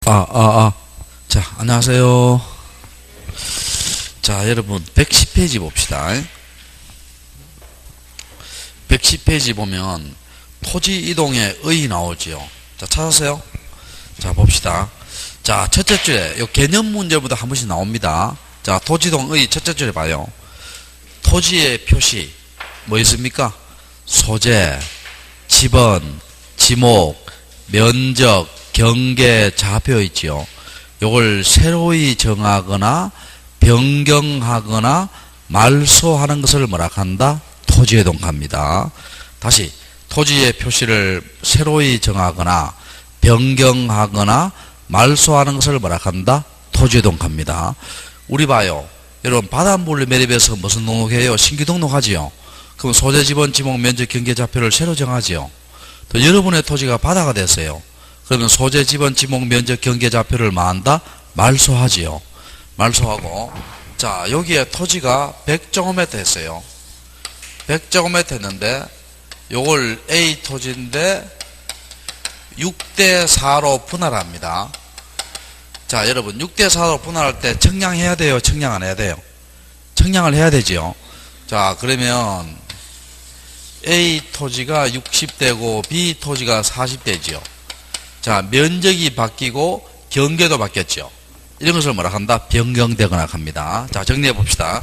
자, 안녕하세요. 자, 여러분, 110페이지 봅시다. 110페이지 보면, 토지 이동의 의 나오지요. 자, 찾았어요? 자, 봅시다. 자, 첫째 줄에, 요 개념 문제보다 한 번씩 나옵니다. 자, 토지 이동의 첫째 줄에 봐요. 토지의 표시, 뭐 있습니까? 소재, 지번, 지목, 면적, 경계, 좌표 있지요. 요걸 새로이 정하거나 변경하거나 말소하는 것을 뭐라 한다? 토지이동합니다. 다시 토지의 표시를 새로이 정하거나 변경하거나 말소하는 것을 뭐라 한다? 토지이동합니다. 우리 봐요. 여러분 바닷물 매립에서 무슨 등록해요? 신규 등록하지요. 그럼 소재, 지번, 지목, 면적, 경계, 좌표를 새로 정하지요. 또 여러분의 토지가 바다가 됐어요. 그러면 소재, 지번, 지목, 면적, 경계, 좌표를 뭐한다? 말소하지요. 말소하고, 자, 여기에 토지가 100제곱미터 했어요. 100제곱미터 했는데, 요걸 A 토지인데, 6대4로 분할합니다. 자, 여러분, 6대4로 분할할 때 청량해야 돼요? 청량 안 해야 돼요? 청량을 해야 되지요. 자, 그러면, A 토지가 60대고, B 토지가 40대지요. 자, 면적이 바뀌고 경계도 바뀌었죠. 이런 것을 뭐라 한다? 변경되거나 합니다. 자, 정리해 봅시다.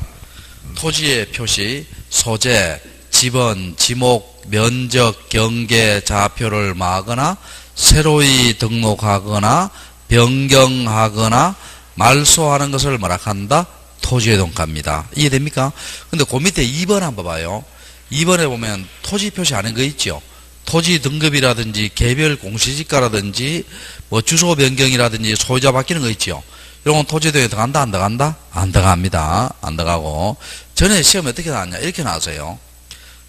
토지의 표시, 소재, 지번, 지목, 면적, 경계, 좌표를 마거나 새로이 등록하거나 변경하거나 말소하는 것을 뭐라 한다? 토지이동합니다. 이해됩니까? 근데 그 밑에 2번 한번 봐요. 2번에 보면 토지 표시 아닌 거 있죠. 토지 등급이라든지 개별 공시지가라든지 뭐 주소 변경이라든지 소유자 바뀌는 거 있죠. 이런 건 토지이동에 들어간다 안 들어간다? 안 들어갑니다. 안 들어가고 전에 시험에 어떻게 나왔냐 이렇게 나왔어요.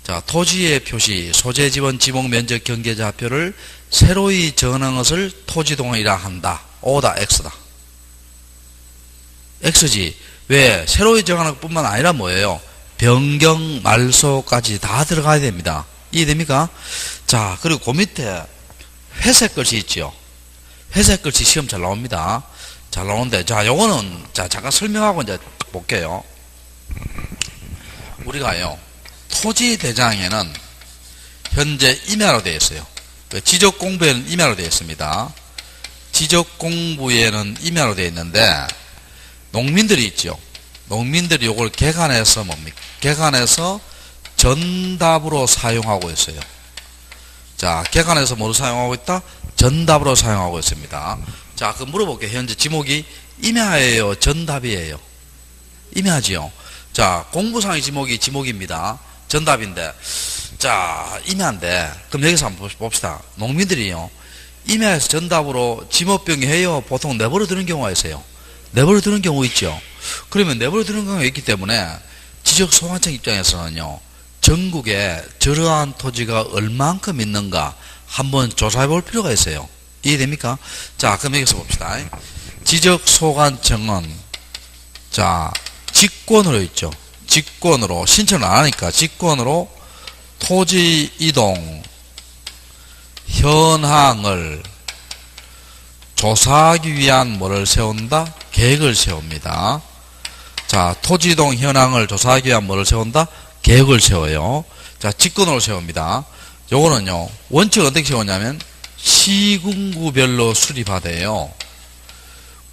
자, 토지의 표시, 소재, 지번, 지목, 면적, 경계, 좌표를 새로이 정하는 것을 토지이동이라 한다. O다 X다. X지. 왜? 새로이 정하는 것뿐만 아니라 뭐예요? 변경, 말소까지 다 들어가야 됩니다. 이해됩니까? 자, 그리고 그 밑에 회색 글씨 있죠? 회색 글씨 시험 잘 나옵니다. 잘 나오는데, 자, 요거는, 자, 잠깐 설명하고 이제 볼게요. 우리가요, 토지 대장에는 현재 임야로 되어 있어요. 지적 공부에는 임야로 되어 있습니다. 지적 공부에는 임야로 되어 있는데, 농민들이 있죠? 농민들이 요걸 개간해서 뭡니까? 개간해서 전답으로 사용하고 있어요. 자, 개간해서 뭐로 사용하고 있다? 전답으로 사용하고 있습니다. 자, 그럼 물어볼게요. 현재 지목이 임야예요? 전답이에요? 임야지요. 자, 공부상의 지목이 지목입니다. 전답인데. 자, 임야인데. 그럼 여기서 한번 봅시다. 농민들이요. 임야에서 전답으로 지목 변경해요? 보통 내버려 두는 경우가 있어요. 내버려 두는 경우 있죠. 그러면 내버려 두는 경우가 있기 때문에 지적소관청 입장에서는요. 전국에 저러한 토지가 얼만큼 있는가 한번 조사해 볼 필요가 있어요. 이해됩니까? 자, 그럼 여기서 봅시다. 지적소관청은 자, 직권으로 있죠. 직권으로 신청을 안 하니까 직권으로 토지 이동 현황을 조사하기 위한 뭐를 세운다? 계획을 세웁니다. 자, 토지 이동 현황을 조사하기 위한 뭐를 세운다? 계획을 세워요. 자, 직권으로 세웁니다. 요거는요, 원칙을 어떻게 세우냐면, 시군구별로 수립하대요.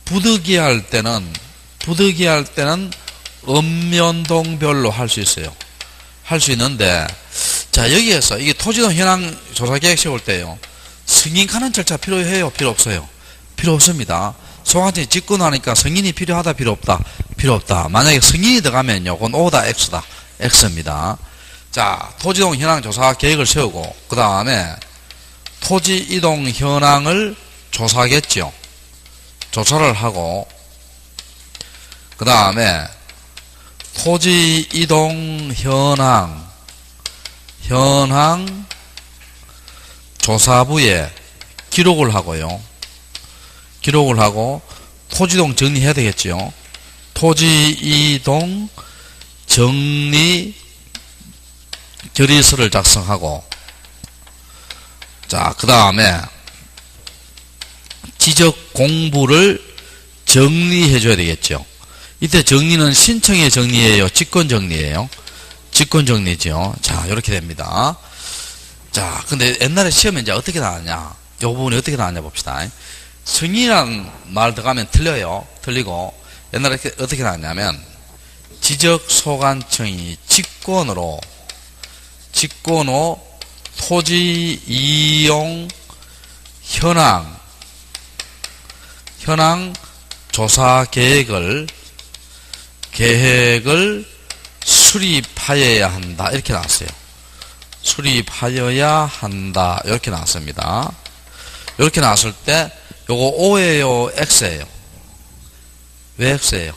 부득이할 때는 읍면동별로 할 수 있어요. 할 수 있는데, 자, 여기에서, 이게 토지동 현황 조사 계획 세울 때요, 승인하는 절차 필요해요? 필요 없어요? 필요 없습니다. 소관청이 직권하니까 승인이 필요하다? 필요 없다? 필요 없다. 만약에 승인이 들어가면요, 그건 O다 X다. X입니다. 자, 토지이동 현황 조사 계획을 세우고, 그 다음에 토지 이동 현황을 조사하겠죠. 조사를 하고, 그 다음에 토지 이동 현황 조사부에 기록을 하고요. 기록을 하고, 토지이동 정리해야 되겠죠. 토지 이동 정리 결의서를 작성하고, 자, 그 다음에 지적 공부를 정리해 줘야 되겠죠. 이때 정리는 신청의 정리예요, 직권 정리예요? 직권 정리죠. 자, 이렇게 됩니다. 자, 근데 옛날에 시험에 이제 어떻게 나왔냐? 요 부분이 어떻게 나왔냐 봅시다. 승인이라는 말 들어가면 틀려요. 틀리고, 옛날에 어떻게 나왔냐면, 지적소관청이 직권으로 토지 이용 현황 조사 계획을 수립하여야 한다. 이렇게 나왔어요. 수립하여야 한다. 이렇게 나왔습니다. 이렇게 나왔을 때 요거 O예요, X예요? 왜 X예요?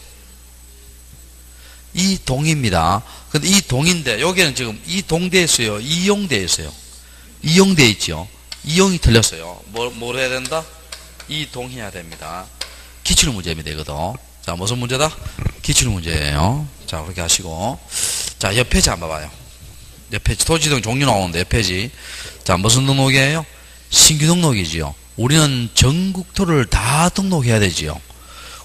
이 동입니다. 근데 이 동인데 여기는 지금 이 동돼 있어요, 이용돼 있어요? 이용돼 있죠. 이용이 틀렸어요. 뭘 해야 된다? 이 동해야 됩니다. 기출 문제입니다, 이거도. 자, 무슨 문제다? 기출 문제예요. 자, 그렇게 하시고. 자, 옆 페이지 한번 봐봐요. 옆 페이지. 토지등 종류 나오는데, 옆 페이지. 자, 무슨 등록이에요? 신규 등록이지요. 우리는 전국토를 다 등록해야 되지요.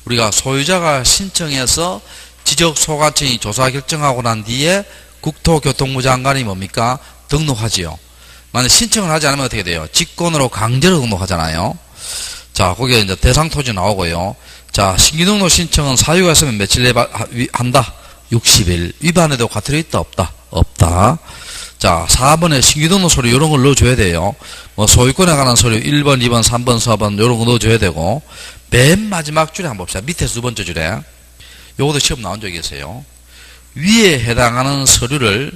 우리가 소유자가 신청해서 지적소관청이 조사 결정하고 난 뒤에 국토교통부 장관이 뭡니까? 등록하지요. 만약 신청을 하지 않으면 어떻게 돼요? 직권으로 강제로 등록하잖아요. 자, 거기에 이제 대상 토지 나오고요. 자, 신규 등록 신청은 사유가 있으면 며칠 내에 한다? 60일. 위반에도 과태료 있다? 없다? 없다. 자, 4번에 신규 등록 서류 이런 걸 넣어줘야 돼요. 뭐 소유권에 관한 서류 1번, 2번, 3번, 4번 이런 거 넣어줘야 되고, 맨 마지막 줄에 한번 봅시다. 밑에 두 번째 줄에. 요것도 시험 나온 적이 있어요. 위에 해당하는 서류를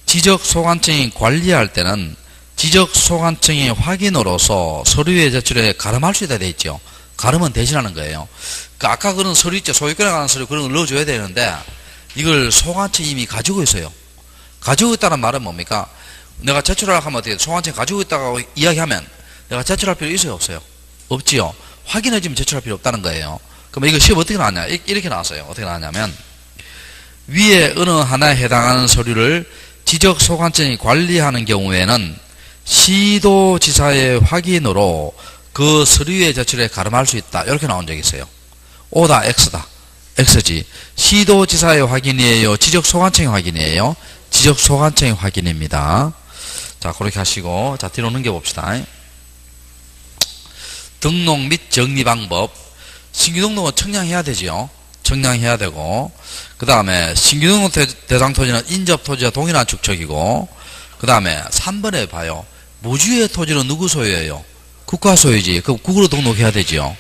지적소관청이 관리할 때는 지적소관청의 확인으로서 서류의 제출에 가름할 수 있다 돼 있죠. 가름은 대신하는 거예요. 그러니까 아까 그런 서류 있죠. 소유권에 관한 서류 그런 걸 넣어줘야 되는데 이걸 소관청이 이미 가지고 있어요. 가지고 있다는 말은 뭡니까? 내가 제출하려고 하면 어떻게 소관청이 가지고 있다고 이야기하면 내가 제출할 필요 있어요, 없어요? 없지요. 확인해주면 제출할 필요 없다는 거예요. 그럼 이거 시험 어떻게 나왔냐? 이렇게 나왔어요. 어떻게 나왔냐면 위에 어느 하나에 해당하는 서류를 지적소관청이 관리하는 경우에는 시도지사의 확인으로 그 서류의 제출에 가름할 수 있다. 이렇게 나온 적이 있어요. O다, X다. X지. 시도지사의 확인이에요? 지적소관청의 확인이에요? 지적소관청의 확인입니다. 자, 그렇게 하시고, 자, 뒤로 넘겨봅시다. 등록 및 정리 방법. 신규 등록은 청량해야 되지요. 청량해야 되고, 그 다음에 신규 등록 대상 토지는 인접 토지와 동일한 축척이고, 그 다음에 3번에 봐요. 무주의 토지는 누구 소유예요? 국가 소유지. 그럼 국으로 등록해야 되지요.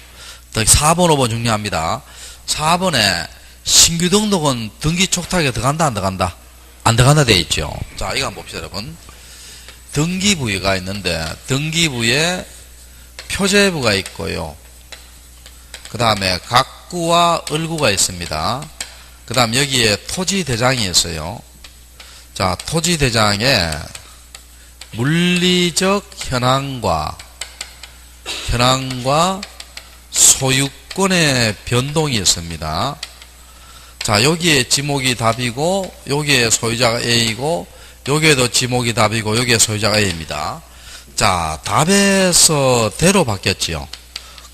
4번, 5번 중요합니다. 4번에 신규 등록은 등기 촉탁에 들어간다, 안 들어간다? 안 들어간다 되어 있죠. 자, 이거 한번 봅시다, 여러분. 등기부가 있는데, 등기부에 표제부가 있고요. 그 다음에 각구와 을구가 있습니다. 그 다음 여기에 토지대장이 있어요. 자, 토지대장에 물리적 현황과 소유권의 변동이 있습니다. 자, 여기에 지목이 답이고 여기에 소유자가 A이고 여기에도 지목이 답이고 여기에 소유자가 A입니다. 자, 답에서 대로 바뀌었지요.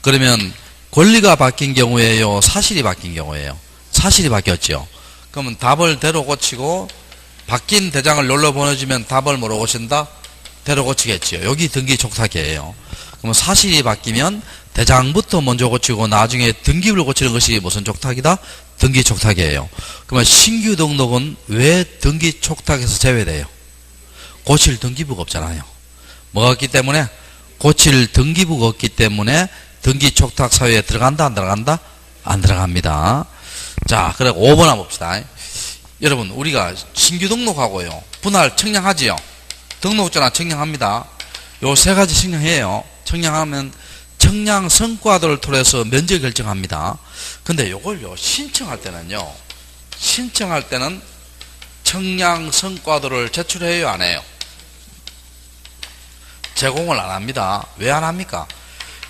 그러면 권리가 바뀐 경우에요? 사실이 바뀐 경우에요? 사실이 바뀌었죠. 그러면 답을 대로 고치고 바뀐 대장을 놀러 보내주면 답을 뭐로 고친다? 대로 고치겠지요. 여기 등기 촉탁이에요. 그러면 사실이 바뀌면 대장부터 먼저 고치고 나중에 등기부를 고치는 것이 무슨 촉탁이다? 등기 촉탁이에요. 그러면 신규 등록은 왜 등기 촉탁에서 제외돼요? 고칠 등기부가 없잖아요. 뭐가 없기 때문에? 고칠 등기부가 없기 때문에 등기 촉탁 사유에 들어간다, 안 들어간다? 안 들어갑니다. 자, 그래 5번 한번 봅시다. 여러분, 우리가 신규 등록하고요. 분할 청량하지요? 등록전화 청량합니다. 요 세 가지 청량해요. 청량하면 청량 성과들을 통해서 면적 결정합니다. 근데 요걸요, 신청할 때는요, 신청할 때는 청량 성과들을 제출해요, 안 해요? 제공을 안 합니다. 왜 안 합니까?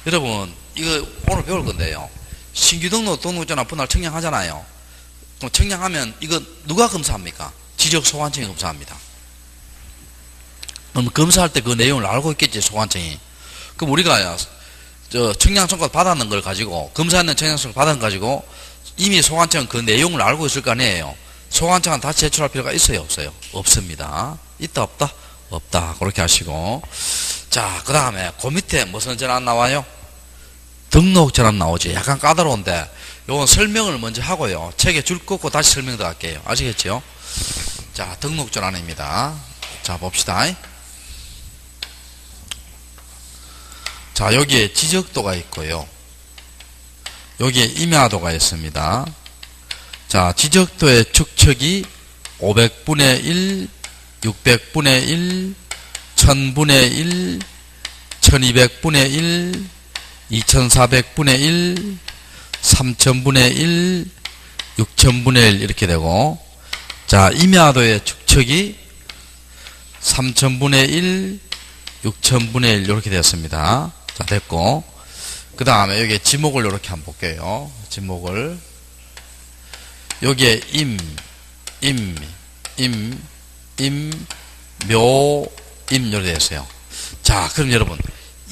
여러분, 이거 오늘 배울 건데요. 신규 등록전화 분할 청량하잖아요. 그럼 청량하면 이거 누가 검사합니까? 지적소관청이 검사합니다. 그럼 검사할 때 그 내용을 알고 있겠지, 소관청이. 그럼 우리가 청량청구 받았는 걸 가지고, 검사했는 청량청구 받은 걸 가지고, 이미 소관청은 그 내용을 알고 있을 거 아니에요. 소관청은 다시 제출할 필요가 있어요, 없어요? 없습니다. 있다, 없다? 없다. 그렇게 하시고. 자, 그 다음에, 그 밑에 무슨 전환 나와요? 등록 전환 나오지. 약간 까다로운데, 요건 설명을 먼저 하고요. 책에 줄 긋고 다시 설명 들어갈게요. 아시겠죠? 자, 등록 전환입니다. 자, 봅시다. 자, 여기에 지적도가 있고요. 여기에 임야도가 있습니다. 자, 지적도의 축척이 500분의 1, 600분의 1, 1000분의 1, 1200분의 1, 2400분의 1, 3000분의 1, 6000분의 1 이렇게 되고, 자, 임야도의 축척이 3000분의 1, 6000분의 1 이렇게 되었습니다. 자, 됐고, 그 다음에 여기에 지목을 이렇게 한번 볼게요. 지목을 여기에 묘, 이렇게 되었어요. 자, 그럼 여러분,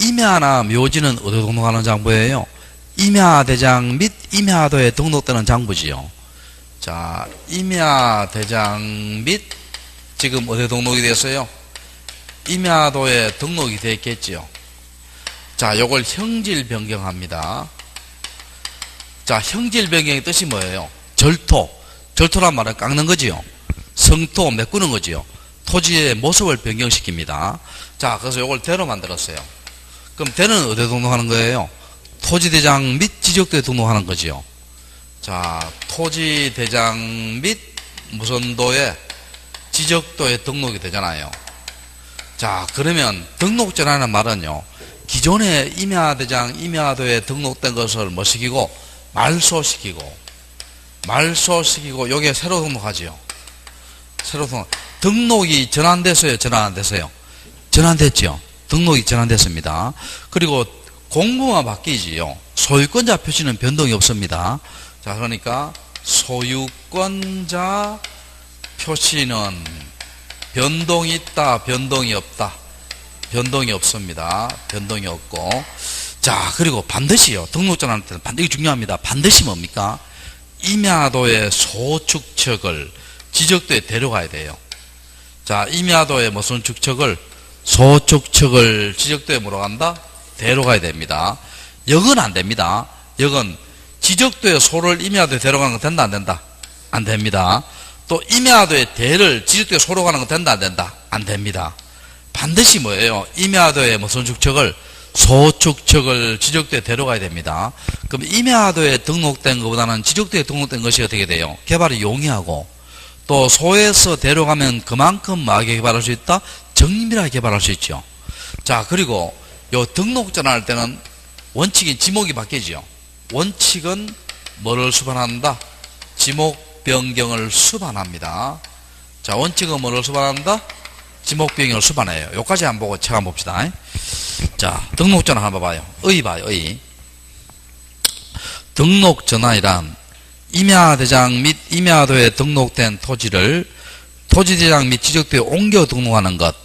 임야나 묘지는 어디에 등록하는 장부예요? 임야대장 및 임야도에 등록되는 장부지요. 자, 임야대장 및 지금 어디에 등록이 됐어요? 임야도에 등록이 되어 있겠지요. 자, 요걸 형질 변경합니다. 자, 형질 변경의 뜻이 뭐예요? 절토란 말은 깎는 거지요. 성토 메꾸는 거지요. 토지의 모습을 변경시킵니다. 자, 그래서 요걸 대로 만들었어요. 그럼 대는 어디에 등록하는 거예요? 토지대장 및 지적도에 등록하는 거지요. 자, 토지대장 및 무슨 도에? 지적도에 등록이 되잖아요. 자, 그러면 등록전이라는 말은요, 기존의 임야대장, 임야도에 등록된 것을 뭐 시키고? 말소시키고, 여기에 새로 등록하지요. 새로 등록이 전환됐어요, 전환 안 됐어요? 전환됐죠. 등록이 전환됐습니다. 그리고 공부만 바뀌지요. 소유권자 표시는 변동이 없습니다. 자, 그러니까 소유권자 표시는 변동이 있다, 변동이 없다. 변동이 없습니다. 변동이 없고. 자, 그리고 반드시요. 등록전환할 때는 반드시 중요합니다. 반드시 뭡니까? 임야도의 소축척을 지적도에 데려가야 돼요. 자, 임야도의 무슨 축척을? 소축척을 지적도에 뭐로 간다? 데려가야 됩니다. 역은 안 됩니다. 역은 지적도의 소를 임야도에 데려가는 거 된다, 안 된다? 안 됩니다. 또 임야도의 대를 지적도에 소로 가는 거 된다, 안 된다? 안 됩니다. 반드시 뭐예요? 임야도의 무슨 축척을? 소축척을 지적도에 데려가야 됩니다. 그럼 임야도에 등록된 것보다는 지적도에 등록된 것이 어떻게 돼요? 개발이 용이하고, 또 소에서 데려가면 그만큼 뭐하게 개발할 수 있다? 정밀하게 개발할 수 있죠. 자, 그리고 요 등록전환할 때는 원칙인 지목이 바뀌죠. 원칙은 뭐를 수반한다? 지목 변경을 수반합니다. 자, 원칙은 뭐를 수반한다? 지목 변경을 수반해요. 요까지 한번 보고 책 한번 봅시다. 자, 등록전환 한번 봐요. 봐요, 등록전환이란 임야대장 및 임야도에 등록된 토지를 토지대장 및 지적도에 옮겨 등록하는 것,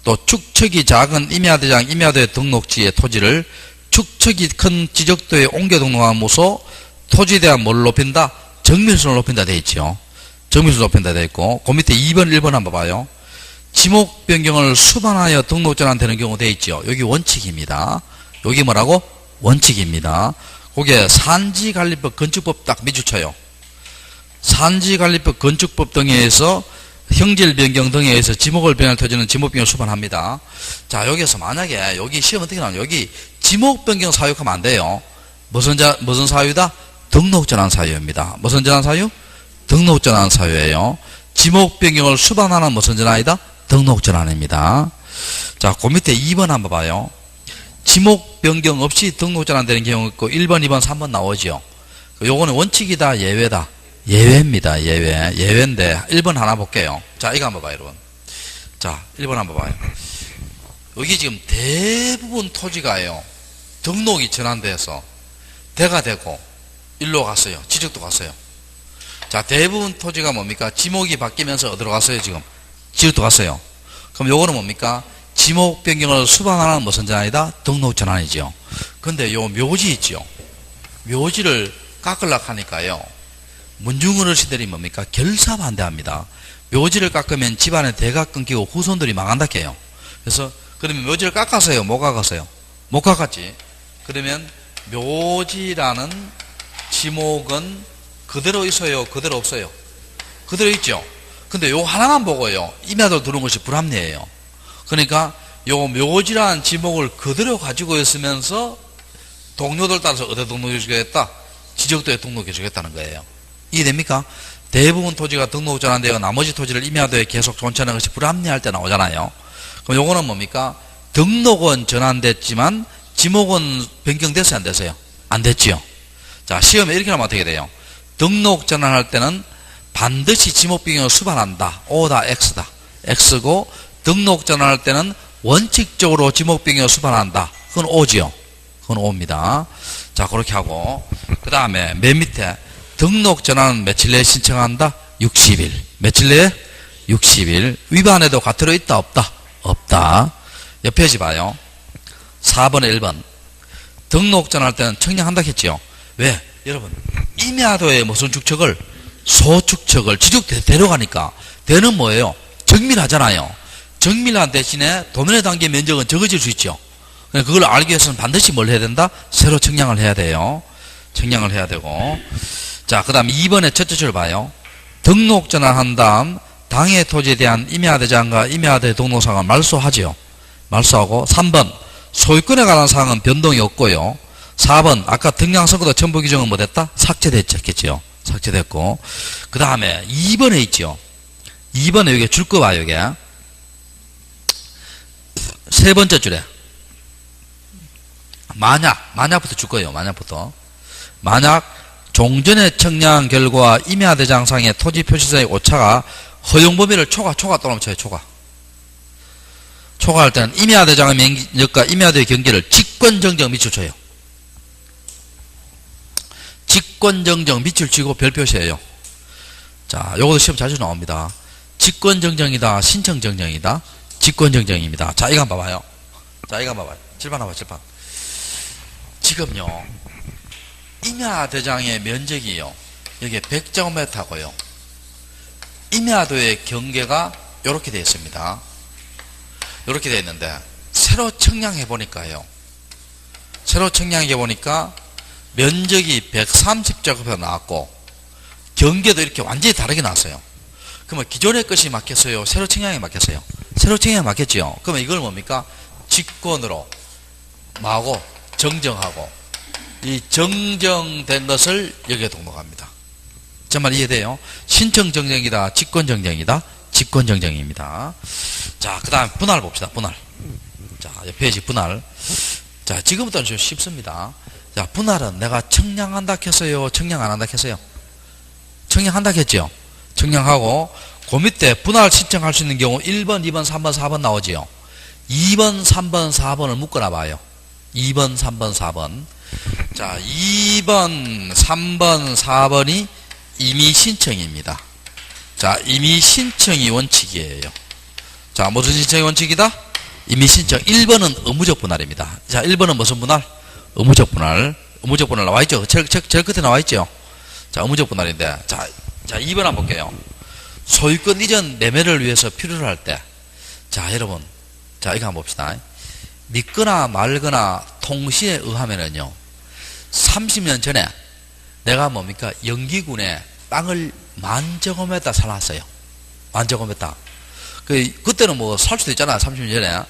또 축척이 작은 임야대장, 임야도의 등록지의 토지를 축척이 큰 지적도에 옮겨 등록함으로써 토지에 대한 뭘 높인다? 정밀성을 높인다 되어 있죠. 정밀성을 높인다 되어 있고, 그 밑에 2번, 1번 한번 봐요. 지목 변경을 수반하여 등록 전환되는 경우 되어 있죠. 여기 원칙입니다. 여기 뭐라고? 원칙입니다. 거기에 산지관리법, 건축법 딱 밑줄쳐요. 산지관리법, 건축법 등에 의해서 형질 변경 등에 의해서 지목을 변할 터지는 지목 변경을 수반합니다. 자, 여기서 만약에 여기 시험 어떻게 나오냐? 여기 지목 변경 사유하면 안 돼요. 무슨 사유다? 등록 전환 사유입니다. 무슨 전환 사유? 등록 전환 사유예요. 지목 변경을 수반하는 무슨 전환이다? 등록 전환입니다. 자, 그 밑에 2번 한번 봐요. 지목 변경 없이 등록 전환되는 경우 있고 1번, 2번, 3번 나오죠. 요거는 원칙이다, 예외다? 예외입니다. 예외인데 1번 하나 볼게요. 자, 이거 한번 봐요, 여러분. 자, 1번 한번 봐요. 여기 지금 대부분 토지가요, 등록이 전환돼서 대가 되고 일로 갔어요. 지적도 갔어요. 자, 대부분 토지가 뭡니까? 지목이 바뀌면서 어디로 갔어요, 지금? 지적도 갔어요. 그럼 요거는 뭡니까? 지목 변경을 수반하는 무슨 전환이다? 등록 전환이죠. 근데 요 묘지 있죠. 묘지를 깎으려고 하니까요. 문중근 어르신들이 뭡니까? 결사반대합니다. 묘지를 깎으면 집안에 대가 끊기고 후손들이 망한다 해요. 그래서 그러면 묘지를 깎았어요? 못 깎았어요? 못 깎았지. 그러면 묘지라는 지목은 그대로 있어요? 그대로 없어요? 그대로 있죠. 근데 요 하나만 보고요. 임야도 두는 것이 불합리해요. 그러니까 요 묘지라는 지목을 그대로 가지고 있으면서 동료들 따라서 어디 등록해 주겠다? 지적도에 등록해 주겠다는 거예요. 이해됩니까? 대부분 토지가 등록 전환되어 나머지 토지를 임야도에 계속 존치하는 것이 불합리할 때 나오잖아요. 그럼 요거는 뭡니까? 등록은 전환됐지만 지목은 변경됐어요? 안 됐어요? 안 됐지요. 자, 시험에 이렇게 하면 어떻게 돼요? 등록 전환할 때는 반드시 지목 변경을 수반한다. O다, X다. X고 등록 전환할 때는 원칙적으로 지목 변경을 수반한다. 그건 O지요. 그건 O입니다. 자, 그렇게 하고 그 다음에 맨 밑에 등록 전환은 며칠 내에 신청한다? 60일. 며칠 내에? 60일. 위반에도 과태료 있다? 없다? 없다. 옆 페이지 봐요. 4번에 1번. 등록 전환할 때는 청량한다 했지요. 왜? 여러분, 임야도에 무슨 축척을? 소축척을 지적대로 가니까. 대는 뭐예요? 정밀하잖아요. 정밀한 대신에 도면에 담긴 면적은 적어질 수 있죠. 그걸 알기 위해서는 반드시 뭘 해야 된다? 새로 청량을 해야 돼요. 청량을 해야 되고. 자, 그 다음 2번의 첫째 줄 봐요. 등록 전환한 다음 당해 토지에 대한 임야대장과 임야대 등록사항을 말소하지요. 말소하고 3번 소유권에 관한 사항은 변동이 없고요. 4번 아까 등량선고도 첨부 규정은 뭐 됐다? 삭제됐겠지요. 삭제됐고 그 다음에 2번에 있죠. 2번에 여기 줄 거 봐요. 여기 세 번째 줄에 만약부터 줄 거예요. 만약 종전의 청량 결과 임야대장상의 토지 표시서의 오차가 허용 범위를 초과 또 넘쳐요. 초과할 때는 임야대장의 면적과 임야도의 경계를 직권정정 밑줄 쳐요. 직권정정 밑줄 치고 별표시해요. 자, 요것도 시험 자주 나옵니다. 직권정정이다, 신청정정이다. 직권정정입니다. 자, 이거 한번 봐봐요. 칠판 봐봐, 칠판. 지금요, 임야대장의 면적이요, 여기 100제곱미터고요. 임야도의 경계가 요렇게 되어 있습니다. 요렇게 되어 있는데, 새로 청량해 보니까요. 면적이 130제곱미터 나왔고, 경계도 이렇게 완전히 다르게 나왔어요. 그러면 기존의 것이 맞겠어요? 새로 청량이 맞겠어요? 새로 청량이 맞겠지요? 그러면 이걸 뭡니까? 직권으로, 정정하고, 이 정정된 것을 여기에 등록합니다. 제 말 이해돼요? 신청정정이다, 직권정정이다, 직권정정입니다. 자, 그 다음 분할 봅시다. 분할. 자, 옆 페이지 분할. 자, 지금부터는 좀 쉽습니다. 자, 분할은 내가 청량한다 했어요? 청량 안 한다 했어요? 청량한다 했죠? 청량하고 그 밑에 분할 신청할 수 있는 경우 1번, 2번, 3번, 4번 나오지요. 2번, 3번, 4번을 묶어놔 봐요. 2번, 3번, 4번. 자, 2번, 3번, 4번이 임의 신청입니다. 자, 임의 신청이 원칙이에요. 자, 무슨 신청이 원칙이다? 임의 신청. 1번은 의무적 분할입니다. 자, 1번은 무슨 분할? 의무적 분할. 의무적 분할 나와있죠? 제일 끝에 나와있죠? 자, 의무적 분할인데. 자, 2번 한번 볼게요. 소유권 이전 매매를 위해서 필요로 할 때. 자, 여러분. 자, 이거 한번 봅시다. 믿거나 말거나 통시에 의하면은요, 30년 전에 내가 뭡니까? 영기군에 땅을 10,000제곱미터 사놨어요. 10,000제곱미터. 그때는 뭐 살 수도 있잖아요. 30년 전에.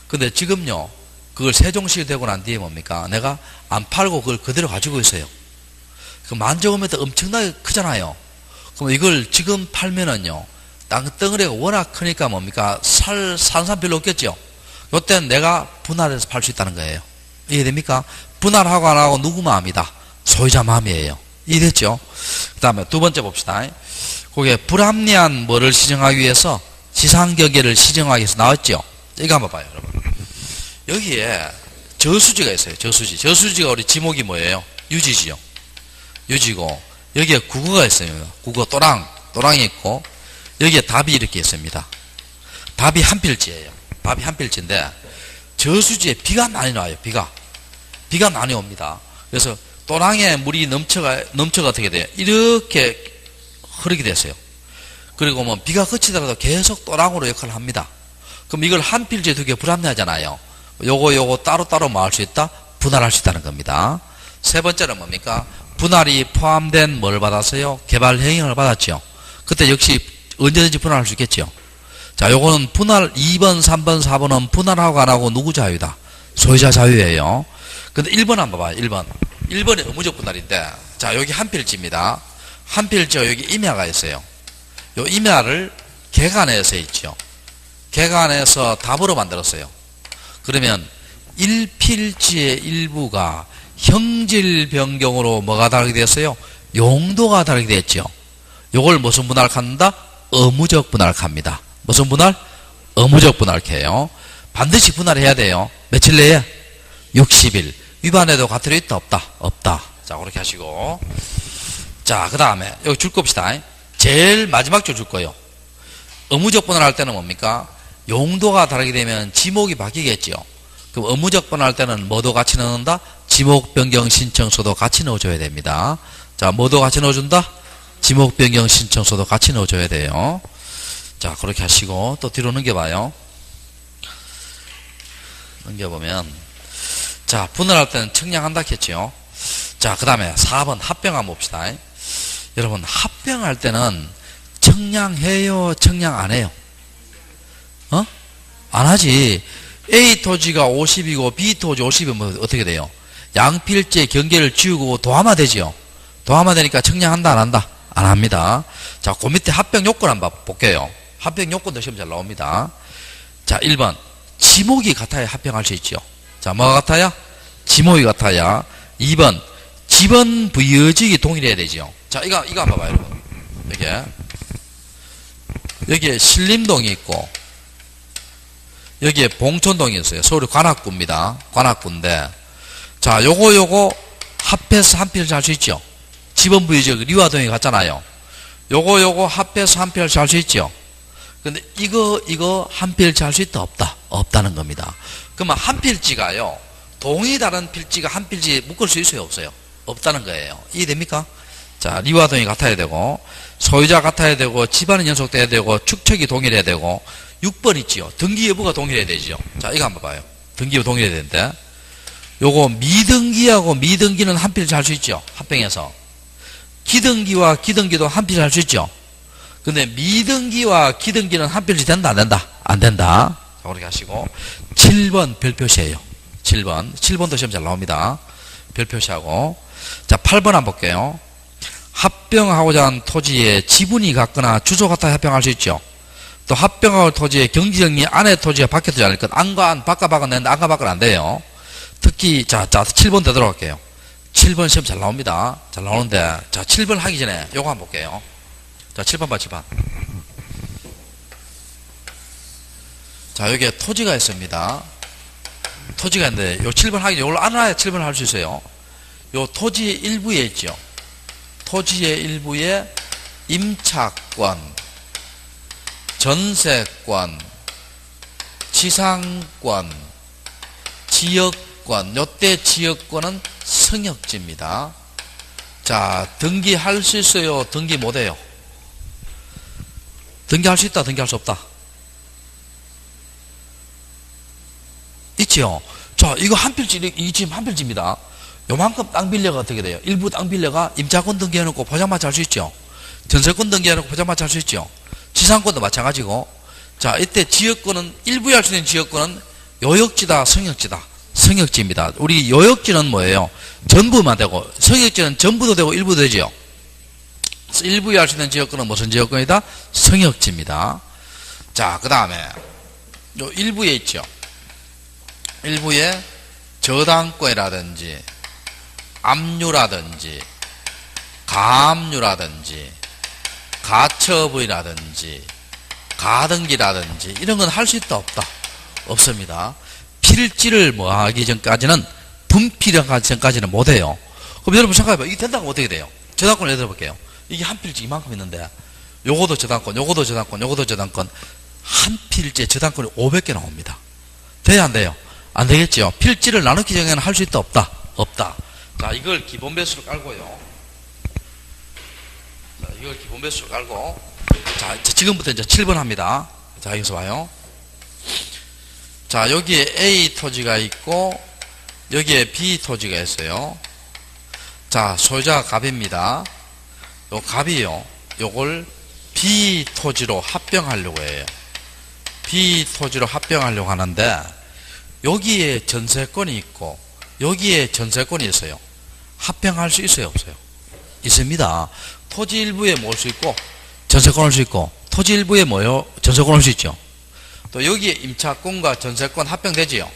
근데 지금요, 그걸 세종시 되고 난 뒤에 뭡니까? 내가 안 팔고 그걸 그대로 가지고 있어요. 그 10,000제곱미터 엄청나게 크잖아요. 그럼 이걸 지금 팔면은요, 땅덩어리가 워낙 크니까 뭡니까? 사는 사람 별로 없겠죠? 요때는 내가 분할해서 팔 수 있다는 거예요. 이해됩니까? 분할하고 안 하고 누구 마음이다? 소유자 마음이에요. 이해됐죠? 그 다음에 두 번째 봅시다. 거기에 불합리한 뭐를 시정하기 위해서 지상경계를 시정하기 위해서 나왔죠? 이거 한번 봐요, 여러분. 여기에 저수지가 있어요. 저수지가 우리 지목이 뭐예요? 유지지요. 유지고, 여기에 국어가 있어요. 국어 또랑이 있고, 여기에 답이 이렇게 있습니다. 답이 한 필지예요. 답이 한 필지인데, 저수지에 비가 많이 나와요. 비가 비가 많이 옵니다. 그래서 또랑에 물이 넘쳐가 어떻게 돼요? 이렇게 흐르게 됐어요. 그리고 뭐 비가 그치더라도 계속 또랑으로 역할을 합니다. 그럼 이걸 한 필지에 두개 불합리하잖아요. 요거 따로따로 뭐 할 수 있다? 분할할 수 있다는 겁니다. 세 번째는 뭡니까? 분할이 포함된 뭘 받았어요? 개발 행위를 받았죠. 그때 역시 언제든지 분할할 수 있겠죠. 자, 요거는 분할 2번, 3번, 4번은 분할하고 안 하고 누구 자유다? 소유자 자유예요. 근데 1번 한번 봐봐요. 1번. 1번이 의무적 분할인데, 자, 여기 한 필지입니다. 한 필지가 여기 임야가 있어요. 요 임야를 개간해서 있죠. 개간해서 답으로 만들었어요. 그러면 1필지의 일부가 형질 변경으로 뭐가 다르게 됐어요? 용도가 다르게 됐죠. 요걸 무슨 분할합니다? 의무적 분할합니다. 무슨 분할? 의무적 분할해요. 반드시 분할해야 돼요. 며칠 내에? 60일. 위반해도 과태료 있다 없다? 없다. 자, 그렇게 하시고. 자, 그 다음에 여기 줄 겁시다. 제일 마지막 줄 거예요. 의무적 분할할 때는 뭡니까? 용도가 다르게 되면 지목이 바뀌겠죠. 그럼 의무적 분할할 때는 뭐도 같이 넣는다? 지목 변경 신청서도 같이 넣어줘야 됩니다. 자, 뭐도 같이 넣어준다? 지목 변경 신청서도 같이 넣어줘야 돼요. 자, 그렇게 하시고 또 뒤로 넘겨봐요. 넘겨보면, 자, 분할할 때는 청량한다 했죠. 자, 그 다음에 4번 합병 한번 봅시다. 여러분, 합병할 때는 청량해요, 청량 안 해요? 안 하지. A 토지가 50이고 B 토지 50이면 어떻게 돼요? 양필지의 경계를 지우고 도함화 되지요. 도함화 되니까 청량한다 안 한다? 안 합니다. 자, 그 밑에 합병 요건 한번 볼게요. 합병 요건도 시험 잘 나옵니다. 자, 1번 지목이 같아야 합병할 수 있죠. 자, 뭐가 같아야? 지목이 같아야. 2번 지번 부여직이 동일해야 되죠. 자, 이거 한번 봐봐요, 여러분. 여기에 신림동이 있고 여기에 봉천동이 있어요. 서울의 관악구입니다. 관악구인데, 자, 요거 합해서 한 필지 할 수 있죠. 지번 부여직 리화동이 같잖아요. 요거 합해서 한 필지 할 수 있죠. 근데 이거 한 필지 할 수 있다 없다? 없다는 겁니다. 그러면 한 필지가요, 동이 다른 필지가 한 필지 묶을 수 있어요 없어요? 없다는 거예요. 이해됩니까? 자, 리화동이 같아야 되고, 소유자 같아야 되고, 집안은 연속돼야 되고, 축척이 동일해야 되고, 6번 있지요. 등기 여부가 동일해야 되죠. 자, 이거 한번 봐요. 등기 여부 동일해야 되는데, 요거 미등기하고 미등기는 한 필지 할 수 있죠. 합병해서. 기등기와 기등기도 한 필지 할 수 있죠. 근데 미등기와 기등기는 한 필지 된다 안 된다? 안 된다. 자, 그렇게 하시고 7번 별 표시예요. 7번도 시험 잘 나옵니다. 별 표시하고. 자, 8번 한번 볼게요. 합병하고자 하는 토지에 지분이 같거나 주소 같아 합병할 수 있죠. 또 합병할 토지에 경지정리 안에 토지가 밖에 두지 않을 것. 안과 안, 바깥 밖은 되는데 안과 밖은 안 돼요. 특히, 자, 7번 되도록 할게요. 7번 시험 잘 나옵니다. 잘 나오는데, 자, 7번 하기 전에 요거 한번 볼게요. 자, 7번 봐, 7번. 자, 여기에 토지가 있습니다. 토지가 있는데, 요 7번 하기 전에 요걸 알아야 7번 할 수 있어요. 요 토지의 일부에 있죠. 토지의 일부에 임차권, 전세권, 지상권, 지역권, 요때 지역권은 성역지입니다. 자, 등기할 수 있어요? 등기 못해요? 등기할 수 있다? 등기할 수 없다? 있죠? 자, 이거 한 필지, 이 지금 한 필지입니다. 요만큼 땅 빌려가 어떻게 돼요? 일부 땅 빌려가 임차권 등기해놓고 포장마차 할 수 있죠? 전세권 등기해놓고 포장마차 할 수 있죠? 지상권도 마찬가지고. 자, 이때 지역권은, 일부에 할 수 있는 지역권은 요역지다, 성역지다. 성역지입니다. 우리 요역지는 뭐예요? 전부만 되고, 성역지는 전부도 되고 일부도 되죠. 일부에 할 수 있는 지역권은 무슨 지역권이다? 성역지입니다. 자, 그 다음에 요 일부에 있죠. 일부에 저당권이라든지 압류라든지 가압류라든지 가처분이라든지 가등기라든지 이런 건 할 수 있다 없다? 없습니다. 필지를 뭐 하기 전까지는, 분필하기 전까지는 못해요. 그럼 여러분 생각해봐. 이게 된다고 어떻게 돼요? 저당권을 예를 들어볼게요. 이게 한 필지 이만큼 있는데 요거도 저당권, 요거도 저당권, 요거도 저당권, 한 필지에 저당권이 500개 나옵니다. 돼야 안 돼요? 안 되겠죠. 필지를 나누기 전에는 할 수 있다 없다? 없다. 자, 이걸 기본 배수로 깔고요. 자, 이걸 기본 배수로 깔고. 자, 지금부터 이제 7번 합니다. 자, 여기서 봐요. 자, 여기에 A 토지가 있고, 여기에 B 토지가 있어요. 자, 소유자가 갑입니다. 요 갑이요. 요걸 B 토지로 합병하려고 해요. B 토지로 합병하려고 하는데, 여기에 전세권이 있고, 여기에 전세권이 있어요. 합병할 수 있어요, 없어요? 있습니다. 토지 일부에 뭘 수 있고, 전세권 올 수 있고, 토지 일부에 뭐요? 전세권 올 수 있죠. 또 여기에 임차권과 전세권 합병되지요.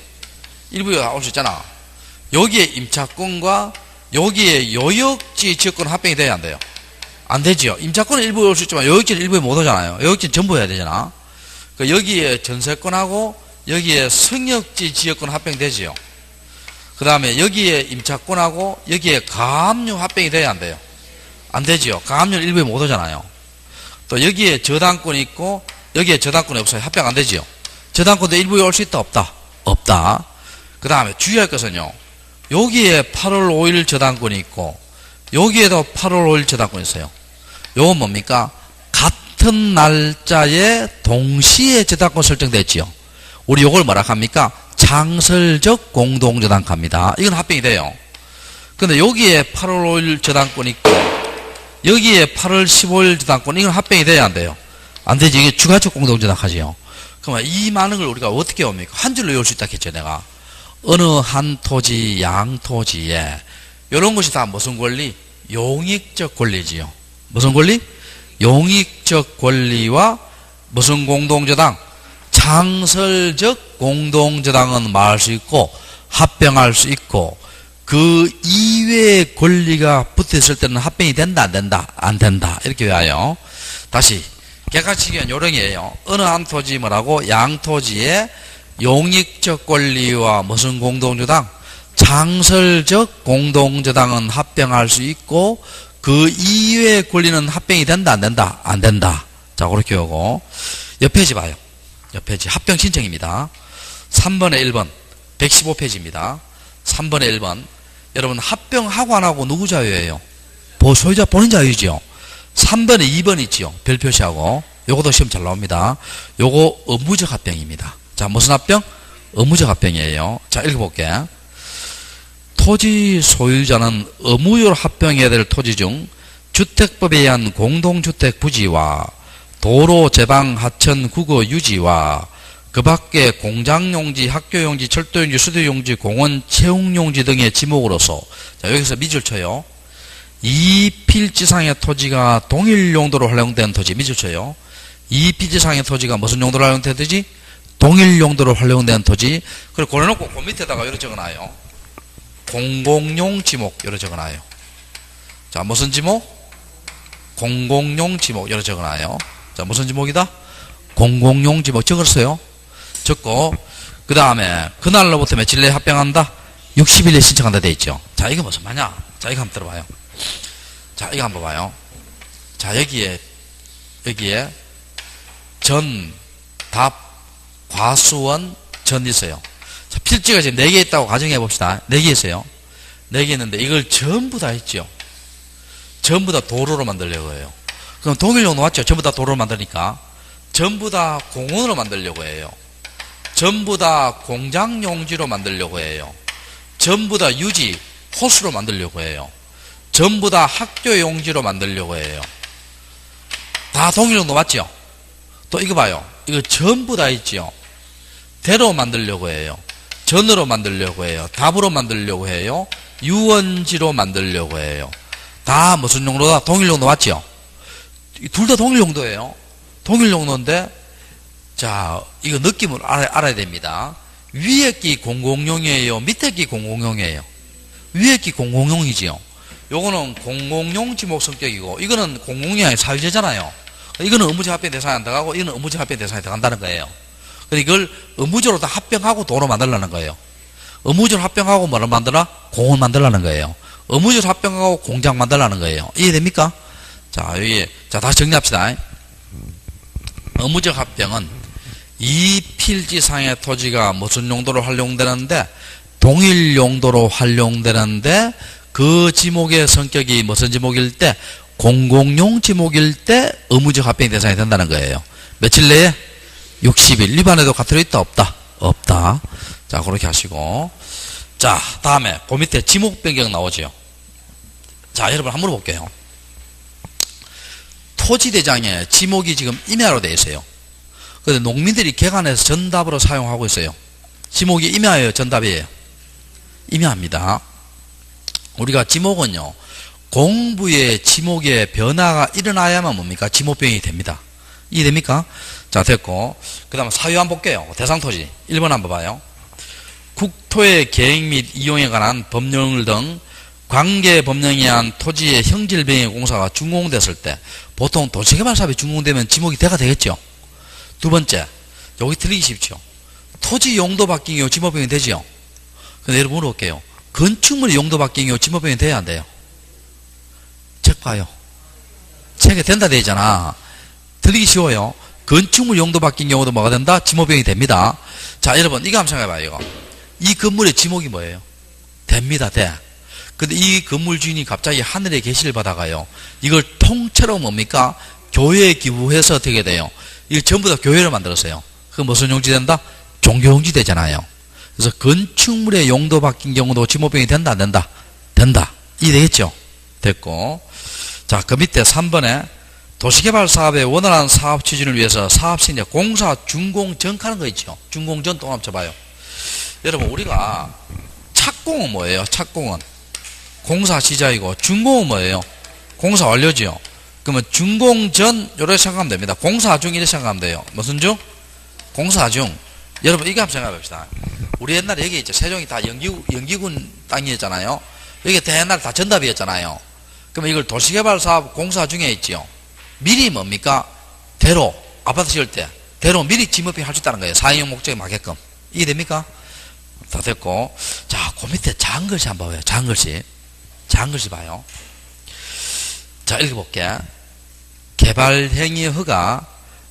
일부에 올 수 있잖아. 여기에 임차권과 여기에 요역지 지역권 합병이 돼야 안 돼요? 안 되지요. 임차권은 일부에 올 수 있지만 요역지는 일부에 못 오잖아요. 요역지는 전부 해야 되잖아. 그러니까 여기에 전세권하고 여기에 승역지 지역권 합병되지요. 그 다음에 여기에 임차권하고 여기에 가압류 합병이 돼야 안 돼요? 안 되지요. 가압류는 일부에 못 오잖아요. 또 여기에 저당권이 있고 여기에 저당권이 없어요. 합병 안 되지요. 저당권도 일부에 올 수 있다 없다? 없다. 그 다음에 주의할 것은요. 여기에 8월 5일 저당권이 있고 여기에도 8월 5일 저당권이 있어요. 요건 뭡니까? 같은 날짜에 동시에 저당권 설정됐지요. 우리 요걸 뭐라 합니까? 창설적 공동저당가입니다. 이건 합병이 돼요. 근데 여기에 8월 5일 저당권이 있고 여기에 8월 15일 저당권, 이건 합병이 돼야 안 돼요? 안 되지. 이게 주가적 공동저당하지요. 그러면 이 많은 걸 우리가 어떻게 옵니까? 한 줄로 외울 수 있다 했죠, 내가. 어느 한 토지, 양 토지에, 이런 것이 다 무슨 권리? 용익적 권리지요. 무슨 권리? 용익적 권리와 무슨 공동저당? 창설적 공동저당은 말할 수 있고, 합병할 수 있고, 그 이외의 권리가 붙어 있을 때는 합병이 된다, 안 된다? 안 된다. 이렇게 외워요. 다시, 객관식의 요령이에요. 어느 한 토지 뭐라고? 양토지에 용익적 권리와 무슨 공동저당? 창설적 공동저당은 합병할 수 있고, 그 이외의 권리는 합병이 된다, 안 된다? 안 된다. 자, 그렇게 오고. 옆 페이지 봐요. 옆 페이지. 합병 신청입니다. 3번에 1번. 115페이지입니다. 3번에 1번. 여러분, 합병하고 안 하고 누구 자유예요? 소유자 본인 자유이지요. 3번에 2번 있지요. 별 표시하고. 요것도 시험 잘 나옵니다. 요거 의무적 합병입니다. 자, 무슨 합병? 의무적 합병이에요. 자, 읽어볼게. 토지 소유자는 의무적으로 합병해야 될 토지 중 주택법에 의한 공동주택 부지와 도로 제방 하천 국어 유지와 그 밖에 공장용지, 학교용지, 철도용지, 수도용지, 공원 채용용지 등의 지목으로서, 자, 여기서 밑줄 쳐요. 이 필지상의 토지가 동일 용도로 활용된 토지, 밑줄 쳐요. 이 필지상의 토지가 무슨 용도로 활용된 토지? 동일 용도로 활용된 토지. 그리고 고려놓고 그 밑에다가 이렇게 적어놔요. 공공용 지목, 이렇게 적어놔요. 자, 무슨 지목? 공공용 지목, 이렇게 적어놔요. 자, 무슨 지목이다? 공공용 지목 적었어요. 적고, 그 다음에 그날로부터 며칠 내에 합병한다? 60일 내에 신청한다 돼 있죠. 자, 이거 무슨 말이냐? 자, 이거 한번 들어봐요. 자, 이거 한번 봐요. 자, 여기에 전, 답, 과수원, 전 있어요. 자, 필지가 지금 4개 있다고 가정해 봅시다. 4개 있어요. 4개 있는데 이걸 전부 다 했죠. 전부 다 도로로 만들려고 해요. 그럼 동일용도 맞죠? 전부 다 도로로 만드니까. 전부 다 공원으로 만들려고 해요. 전부 다 공장용지로 만들려고 해요. 전부 다 유지, 호수로 만들려고 해요. 전부 다 학교용지로 만들려고 해요. 다 동일용도 맞죠? 또 이거 봐요. 이거 전부 다 있죠? 대로 만들려고 해요. 전으로 만들려고 해요. 답으로 만들려고 해요. 유원지로 만들려고 해요. 다 무슨 용도다? 동일용도 맞죠? 둘 다 동일용도예요. 동일용도인데, 자, 이거 느낌을 알아야 됩니다. 위에 끼 공공용이에요? 밑에 끼 공공용이에요? 위에 끼 공공용이지요. 요거는 공공용 지목 성격이고, 이거는 공공용이 아니라 사유재잖아요. 이거는 의무적 합병 대상에 안 들어가고, 이거는 의무적 합병 대상에 들어간다는 거예요. 그러니까 이걸 의무적으로 다 합병하고 도로 만들라는 거예요. 의무적으로 합병하고 뭐를 만들어? 공원 만들라는 거예요. 의무적으로 합병하고 공장 만들라는 거예요. 이해됩니까? 자, 여기, 자, 다시 정리합시다. 의무적 합병은 이 필지상의 토지가 무슨 용도로 활용되는데 동일 용도로 활용되는데 그 지목의 성격이 무슨 지목일 때? 공공용 지목일 때 의무적 합병 대상이 된다는 거예요. 며칠 내에? 60일. 위반에도 가트로 있다 없다? 없다. 자, 그렇게 하시고. 자, 다음에 그 밑에 지목 변경 나오죠. 자, 여러분 한번 물어볼게요. 토지대장에 지목이 지금 임야로 되어 있어요. 그런데 농민들이 개간해서 전답으로 사용하고 있어요. 지목이 임야예요, 전답이에요? 임야입니다. 우리가 지목은요, 공부의 지목의 변화가 일어나야만 뭡니까? 지목변경이 됩니다. 이해됩니까? 자, 됐고. 그 다음에 사유 한번 볼게요. 대상토지. 1번 한번 봐요. 국토의 계획 및 이용에 관한 법령을 등 관계 법령에 의한 토지의 형질변경 공사가 준공됐을 때 보통 도시개발 사업이 준공되면 지목이 대가 되겠죠. 두 번째, 여기 틀리기 쉽죠. 토지 용도 바뀐 경우 지목 변경이 되죠. 근데 여러분 물어볼게요. 건축물의 용도 바뀐 경우 지목 변경이 돼야 안 돼요? 책 봐요. 책에 된다 되잖아. 틀리기 쉬워요. 건축물 용도 바뀐 경우도 뭐가 된다? 지목 변경이 됩니다. 자, 여러분 이거 한번 생각해봐요. 이거. 이 건물의 지목이 뭐예요? 됩니다. 돼. 근데 이 건물 주인이 갑자기 하늘의 계시를 받아가요. 이걸 통째로 뭡니까? 교회에 기부해서 어떻게 돼요? 이걸 전부 다 교회로 만들었어요. 그건 무슨 용지 된다? 종교용지 되잖아요. 그래서 건축물의 용도 바뀐 경우도 지목 변경이 된다 안 된다? 된다. 이해되겠죠? 됐고. 자, 그 밑에 3번에 도시개발 사업의 원활한 사업 추진을 위해서 사업시 공사 준공 전하는 거 있죠. 준공 전 또 한번 쳐봐요. 여러분 우리가 착공은 뭐예요? 착공은 공사 시작이고 준공은 뭐예요? 공사 완료지요. 그러면 준공 전 이렇게 생각하면 됩니다. 공사 중 이렇게 생각하면 돼요. 무슨 중? 공사 중. 여러분 이거 한번 생각해 봅시다. 우리 옛날에 여기 있죠. 세종이 다 영기군 땅이었잖아요. 여기 옛날에 다 전답이었잖아요. 그러면 이걸 도시개발 사업 공사 중에 있지요. 미리 뭡니까? 대로 아파트 지을 때 대로 미리 지목변경 할 수 있다는 거예요. 사용 목적에 맞게끔. 이해됩니까? 다 됐고. 자, 그 밑에 작은 글씨 한번 봐요. 작은 글씨. 작은 글씨 봐요. 자, 읽어볼게. 개발행위 허가,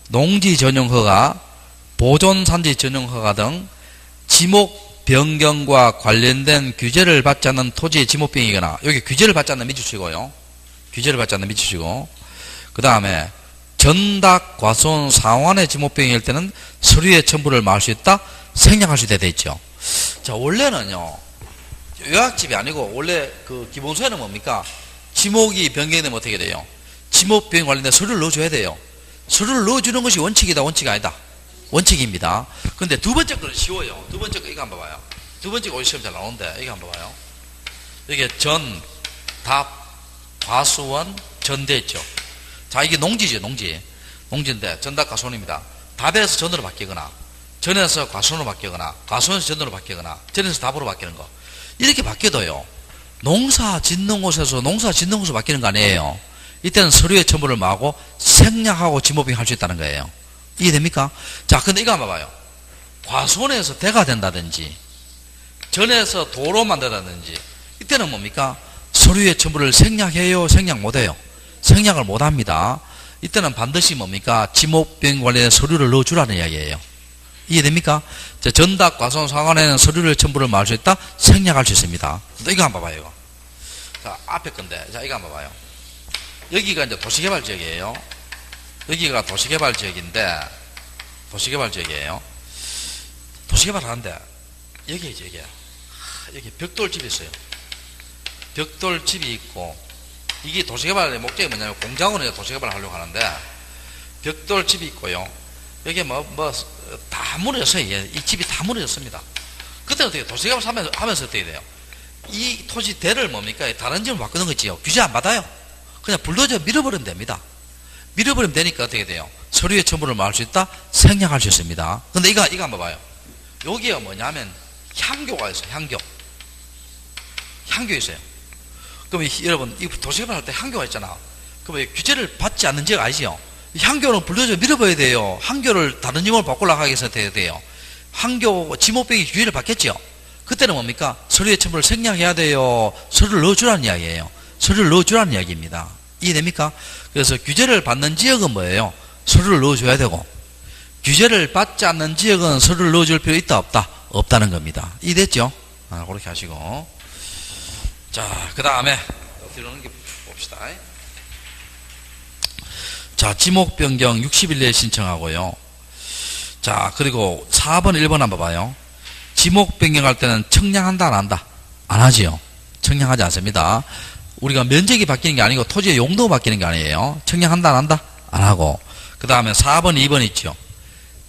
농지 전용 허가, 보존산지 전용 허가 등 지목 변경과 관련된 규제를 받지 않는 토지의 지목 변경이거나, 여기 규제를 받지 않는 밑주시고요. 규제를 받지 않는 밑주시고, 그 다음에 전닭, 과수원, 상환의 지목 변경일 때는 서류의 첨부를 막을 수 있다, 생략할 수 있다 돼 있죠. 자, 원래는요, 요약집이 아니고 원래 그 기본서에는 뭡니까? 지목이 변경되면 어떻게 돼요? 지목 변경 관련된 서류를 넣어줘야 돼요. 서류를 넣어주는 것이 원칙이다, 원칙이 아니다? 원칙입니다. 근데 두 번째 거는 쉬워요. 두 번째 거 이거 한번 봐요. 두 번째 거 어디 시험 잘 나오는데 이거 한번 봐요. 이게 전, 답, 과수원, 전대 있죠. 자, 이게 농지죠, 농지. 농지인데 전답 과수원입니다. 답에서 전으로 바뀌거나 전에서 과수원으로 바뀌거나 과수원에서 전으로 바뀌거나 전에서 답으로 바뀌는 거. 이렇게 바뀌어도요. 농사 짓는 곳에서 농사 짓는 곳으로 바뀌는 거 아니에요. 이때는 서류의 첨부를 막고 생략하고 지목변경 할 수 있다는 거예요. 이해됩니까? 자, 근데 이거 한번 봐요. 과수원에서 대가 된다든지 전에서 도로 만들다든지 이때는 뭡니까? 서류의 첨부를 생략해요? 생략 못해요? 생략을 못합니다. 이때는 반드시 뭡니까? 지목변경 관련된 서류를 넣어주라는 이야기예요. 이해됩니까? 자, 전답, 과수원, 상환에는 서류를 첨부를 막을 수 있다? 생략할 수 있습니다. 또 이거 한번 봐봐요. 이거. 자, 앞에 건데. 자, 이거 한번 봐요. 여기가 이제 도시개발지역이에요. 여기가 도시개발지역인데, 도시개발지역이에요. 도시개발 하는데, 여기에 이제 여기 벽돌집이 있어요. 벽돌집이 있고, 이게 도시개발의 목적이 뭐냐면 공장으로 도시개발을 하려고 하는데, 벽돌집이 있고요. 여기에 다 무너졌어요. 이 집이 다 무너졌습니다. 그때 어떻게 도시개발 하면서 어떻게 돼요? 이 토지 대를 뭡니까? 다른 집을 바꾸는 거 있지요. 규제 안 받아요. 그냥 불도저 밀어버리면 됩니다. 밀어버리면 되니까 어떻게 돼요? 서류의 첨부를 막을 수 있다? 생략할 수 있습니다. 근데 이거 한번 봐요. 여기가 뭐냐면 향교가 있어요. 향교 있어요. 그럼 여러분, 이 도시개발 할 때 향교가 있잖아. 그럼 규제를 받지 않는 지역 아니지요? 향교는 불도저 밀어버려야 돼요. 향교를 다른 지목을 바꾸려고 하기 위해서 돼요. 향교 지목변경이 규제를 받겠죠. 그때는 뭡니까? 서류의 첨부를 생략해야 돼요. 서류를 넣어주라는 이야기예요. 서류를 넣어주라는 이야기입니다. 이해됩니까? 그래서 규제를 받는 지역은 뭐예요? 서류를 넣어줘야 되고, 규제를 받지 않는 지역은 서류를 넣어줄 필요 있다 없다? 없다는 겁니다. 이해됐죠? 그렇게 하시고. 자, 그 다음에, 뒤로 넘겨 봅시다. 자, 지목 변경 60일 내에 신청하고요. 자, 그리고 4번, 1번 한번 봐봐요. 지목 변경할 때는 청량한다, 안 한다? 안 하지요. 청량하지 않습니다. 우리가 면적이 바뀌는 게 아니고 토지의 용도가 바뀌는 게 아니에요. 청량한다, 안 한다? 안 하고. 그 다음에 4번, 2번 있죠.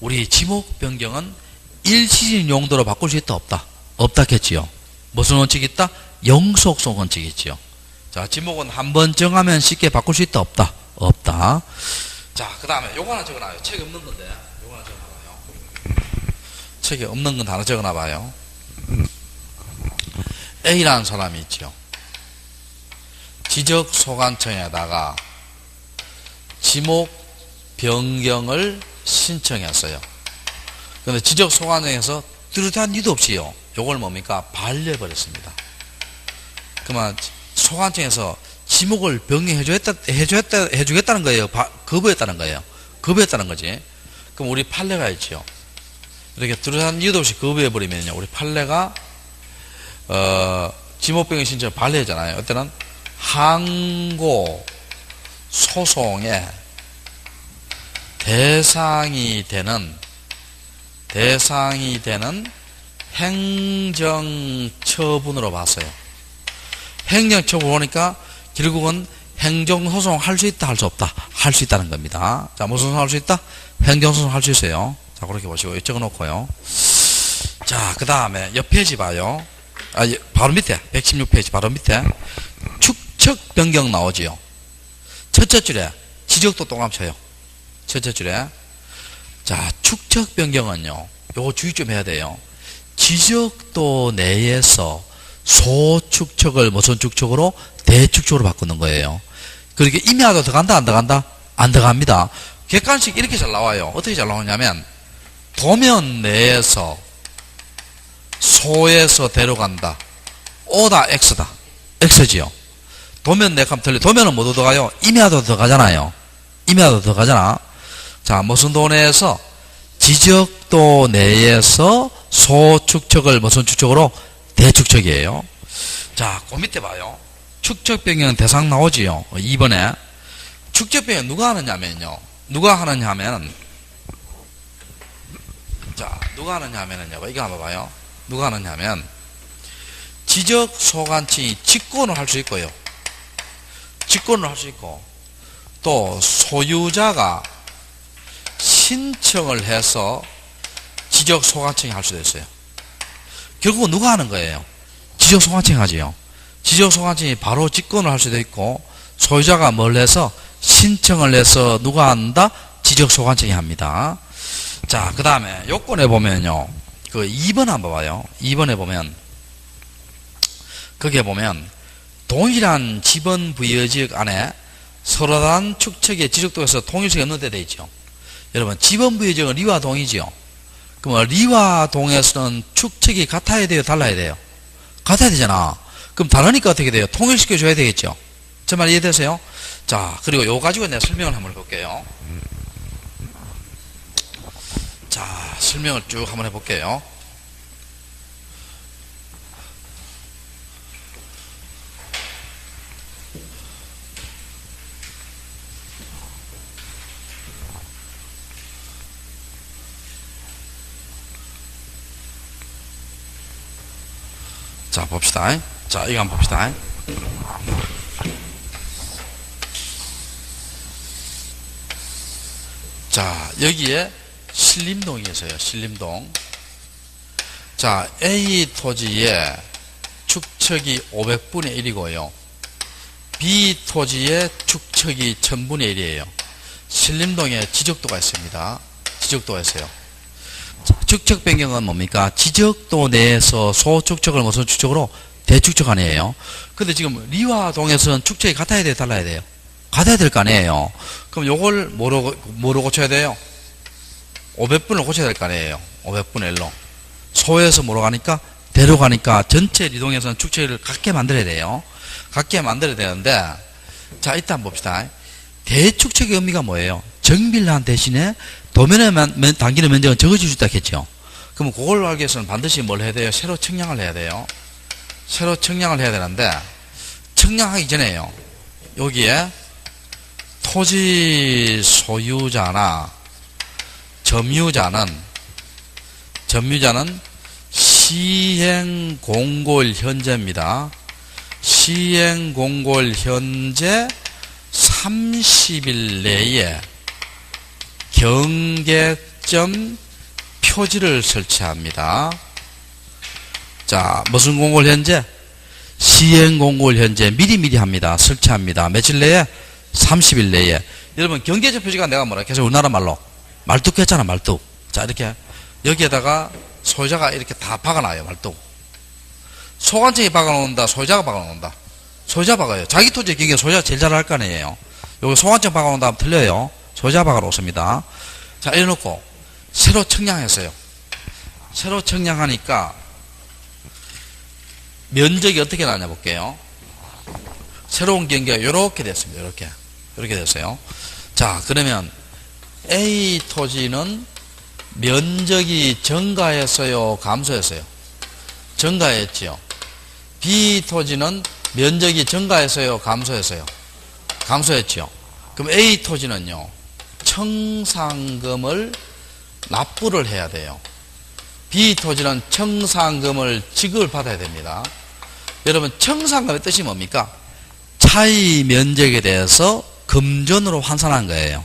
우리 지목 변경은 일시적인 용도로 바꿀 수 있다, 없다? 없다겠지요. 무슨 원칙이 있다? 영속성 원칙이 있지요. 자, 지목은 한번 정하면 쉽게 바꿀 수 있다, 없다? 없다. 자, 그 다음에 요거 하나 적어놔요. 책에 없는 건데. 요거 하나 적어놔봐요. 책에 없는 건 하나 적어놔봐요. A라는 사람이 있죠. 지적소관청에다가 지목 변경을 신청했어요. 그런데 지적소관청에서 뚜렷한 이유도 없이요. 요걸 뭡니까? 반려해버렸습니다. 그러면 소관청에서 지목을 변경해주겠다는 거예요. 거부했다는 거예요. 거부했다는 거지. 그럼 우리 판례가 있죠. 이렇게 뚜렷한 이유도 없이 거부해버리면요. 우리 판례가, 지목 변경 신청을 반려했잖아요. 어때는 항고 소송의 대상이 되는 행정처분으로 봤어요. 행정처분 보니까 결국은 행정소송 할 수 있다, 할 수 없다? 할 수 있다는 겁니다. 자, 무슨 소송 할 수 있다? 행정소송 할 수 있어요. 자, 그렇게 보시고, 적어 놓고요. 자, 그 다음에 옆 페이지 봐요. 바로 밑에, 116페이지 바로 밑에. 축척 변경 나오지요. 첫째 줄에 지적도 동감쳐요. 첫째 줄에. 자, 축척 변경은요, 요거 주의 좀 해야 돼요. 지적도 내에서 소축척을 무슨 축척으로? 대축척으로 바꾸는 거예요. 그렇게 임야도 들어간다, 안 들어간다? 안 들어갑니다. 객관식 이렇게 잘 나와요. 어떻게 잘 나오냐면, 도면 내에서 소에서 대로 간다. O다, X다. X지요. 도면 내가 틀려. 도면은 뭐도 들어가요? 임야도 들어가잖아요. 임야도 들어가잖아. 자, 무슨 도 내에서? 지적도 내에서 소축척을 무슨 축척으로? 대축척이에요. 자, 그 밑에 봐요. 축척 변경 대상 나오지요. 2번에. 축척 변경 누가 하느냐면요. 누가 하느냐면, 자, 누가 하느냐면요. 이거 한번 봐요. 누가 하느냐면, 지적 소관청이 직권을 할 수 있고요. 직권을 할 수 있고, 또 소유자가 신청을 해서 지적 소관청이 할 수도 있어요. 결국은 누가 하는 거예요? 지적 소관청이 하지요. 지적 소관청이 바로 직권을 할 수도 있고, 소유자가 뭘 해서 신청을 해서 누가 한다? 지적 소관청이 합니다. 자, 그 다음에 요건에 보면요, 그 2번 한번 봐요. 2번에 보면, 거기에 보면 동일한 지번 부여지역 안에 서로 다른 축척의 지적도에서 통일성이 없는 데 돼 있죠. 여러분, 지번 부여지역은 리와 동이지요. 그럼 리와 동에서는 축척이 같아야 돼요, 달라야 돼요? 같아야 되잖아. 그럼 다르니까 어떻게 돼요? 통일시켜 줘야 되겠죠. 제 말 이해되세요? 자, 그리고 요거 가지고 내가 설명을 한번 해볼게요. 자, 설명을 쭉 한번 해볼게요. 자, 봅시다. 자, 이거 한번 봅시다. 자, 여기에 신림동이 있어요. 신림동. 자, A 토지의 축척이 500분의 1이고요. B 토지의 축척이 1000분의 1이에요. 신림동에 지적도가 있습니다. 지적도가 있어요. 축척 변경은 뭡니까? 지적도 내에서 소축척을 무슨 축척으로? 대축척 아니에요. 근데 지금 리와 동에서는 축척이 같아야 돼요, 달라야 돼요? 같아야 될 거 아니에요. 그럼 요걸 뭐로 고쳐야 돼요? 500분을 고쳐야 될 거 아니에요. 500분의 1로. 소에서 뭐로 가니까? 대로 가니까 전체 리동에서는 축척을 같게 만들어야 돼요. 같게 만들어야 되는데, 자, 일단 봅시다. 대축척의 의미가 뭐예요? 정밀한 대신에 도면에 당기는 면적은 적어질 수 있다 했죠. 그러면 그걸 알기 위해서는 반드시 뭘 해야 돼요? 새로 청량을 해야 돼요. 새로 청량을 해야 되는데, 청량하기 전에요. 여기에 토지 소유자나 점유자는 시행공고일 현재입니다. 시행공고일 현재 30일 내에 경계점 표지를 설치합니다. 자, 무슨 공고일 현재? 시행공고일 현재 미리미리 합니다. 설치합니다. 며칠 내에? 30일 내에. 여러분, 경계점 표지가 내가 뭐라 계속 우리나라 말로 말뚝 했잖아, 말뚝. 자, 이렇게 여기에다가 소유자가 이렇게 다 박아놔요, 말뚝. 소관청이 박아놓는다, 소유자가 박아놓는다. 소유자 박아요. 자기 토지의 경계 소유자가 제일 잘 알 거 아니에요. 여기 소관청 박아놓는다 하면 틀려요. 소유자 박아놓습니다. 자, 이래놓고 새로 청량했어요. 새로 청량하니까 면적이 어떻게 나냐 볼게요. 새로운 경계가 이렇게 됐습니다. 이렇게 됐어요. 자, 그러면 A 토지는 면적이 증가했어요, 감소했어요? 증가했지요. B 토지는 면적이 증가했어요, 감소했어요? 감소했지요. 그럼 A 토지는요, 청산금을 납부를 해야 돼요. B 토지는 청산금을 지급을 받아야 됩니다. 여러분, 청산금의 뜻이 뭡니까? 차이 면적에 대해서 금전으로 환산한 거예요.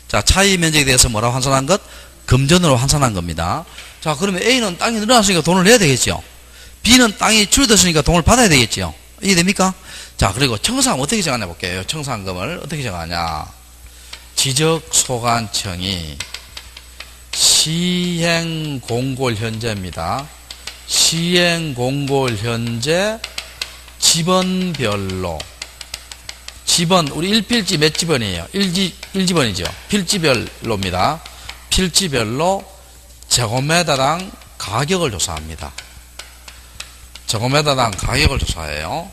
자, 차이 면적에 대해서 뭐라고 환산한 것? 금전으로 환산한 겁니다. 자, 그러면 A는 땅이 늘어났으니까 돈을 내야 되겠죠. B는 땅이 줄어들었으니까 돈을 받아야 되겠죠. 이해됩니까? 자, 그리고 청산금 어떻게 정하냐 볼게요. 청산금을 어떻게 정하냐. 지적소관청이 시행공고일 현재입니다. 시행공고일 현재 집원별로, 집원, 우리 1필지 몇 집원이에요? 1집원이죠. 필지별로입니다. 필지별로 제곱미터당 가격을 조사합니다. 제곱미터당 가격을 조사해요.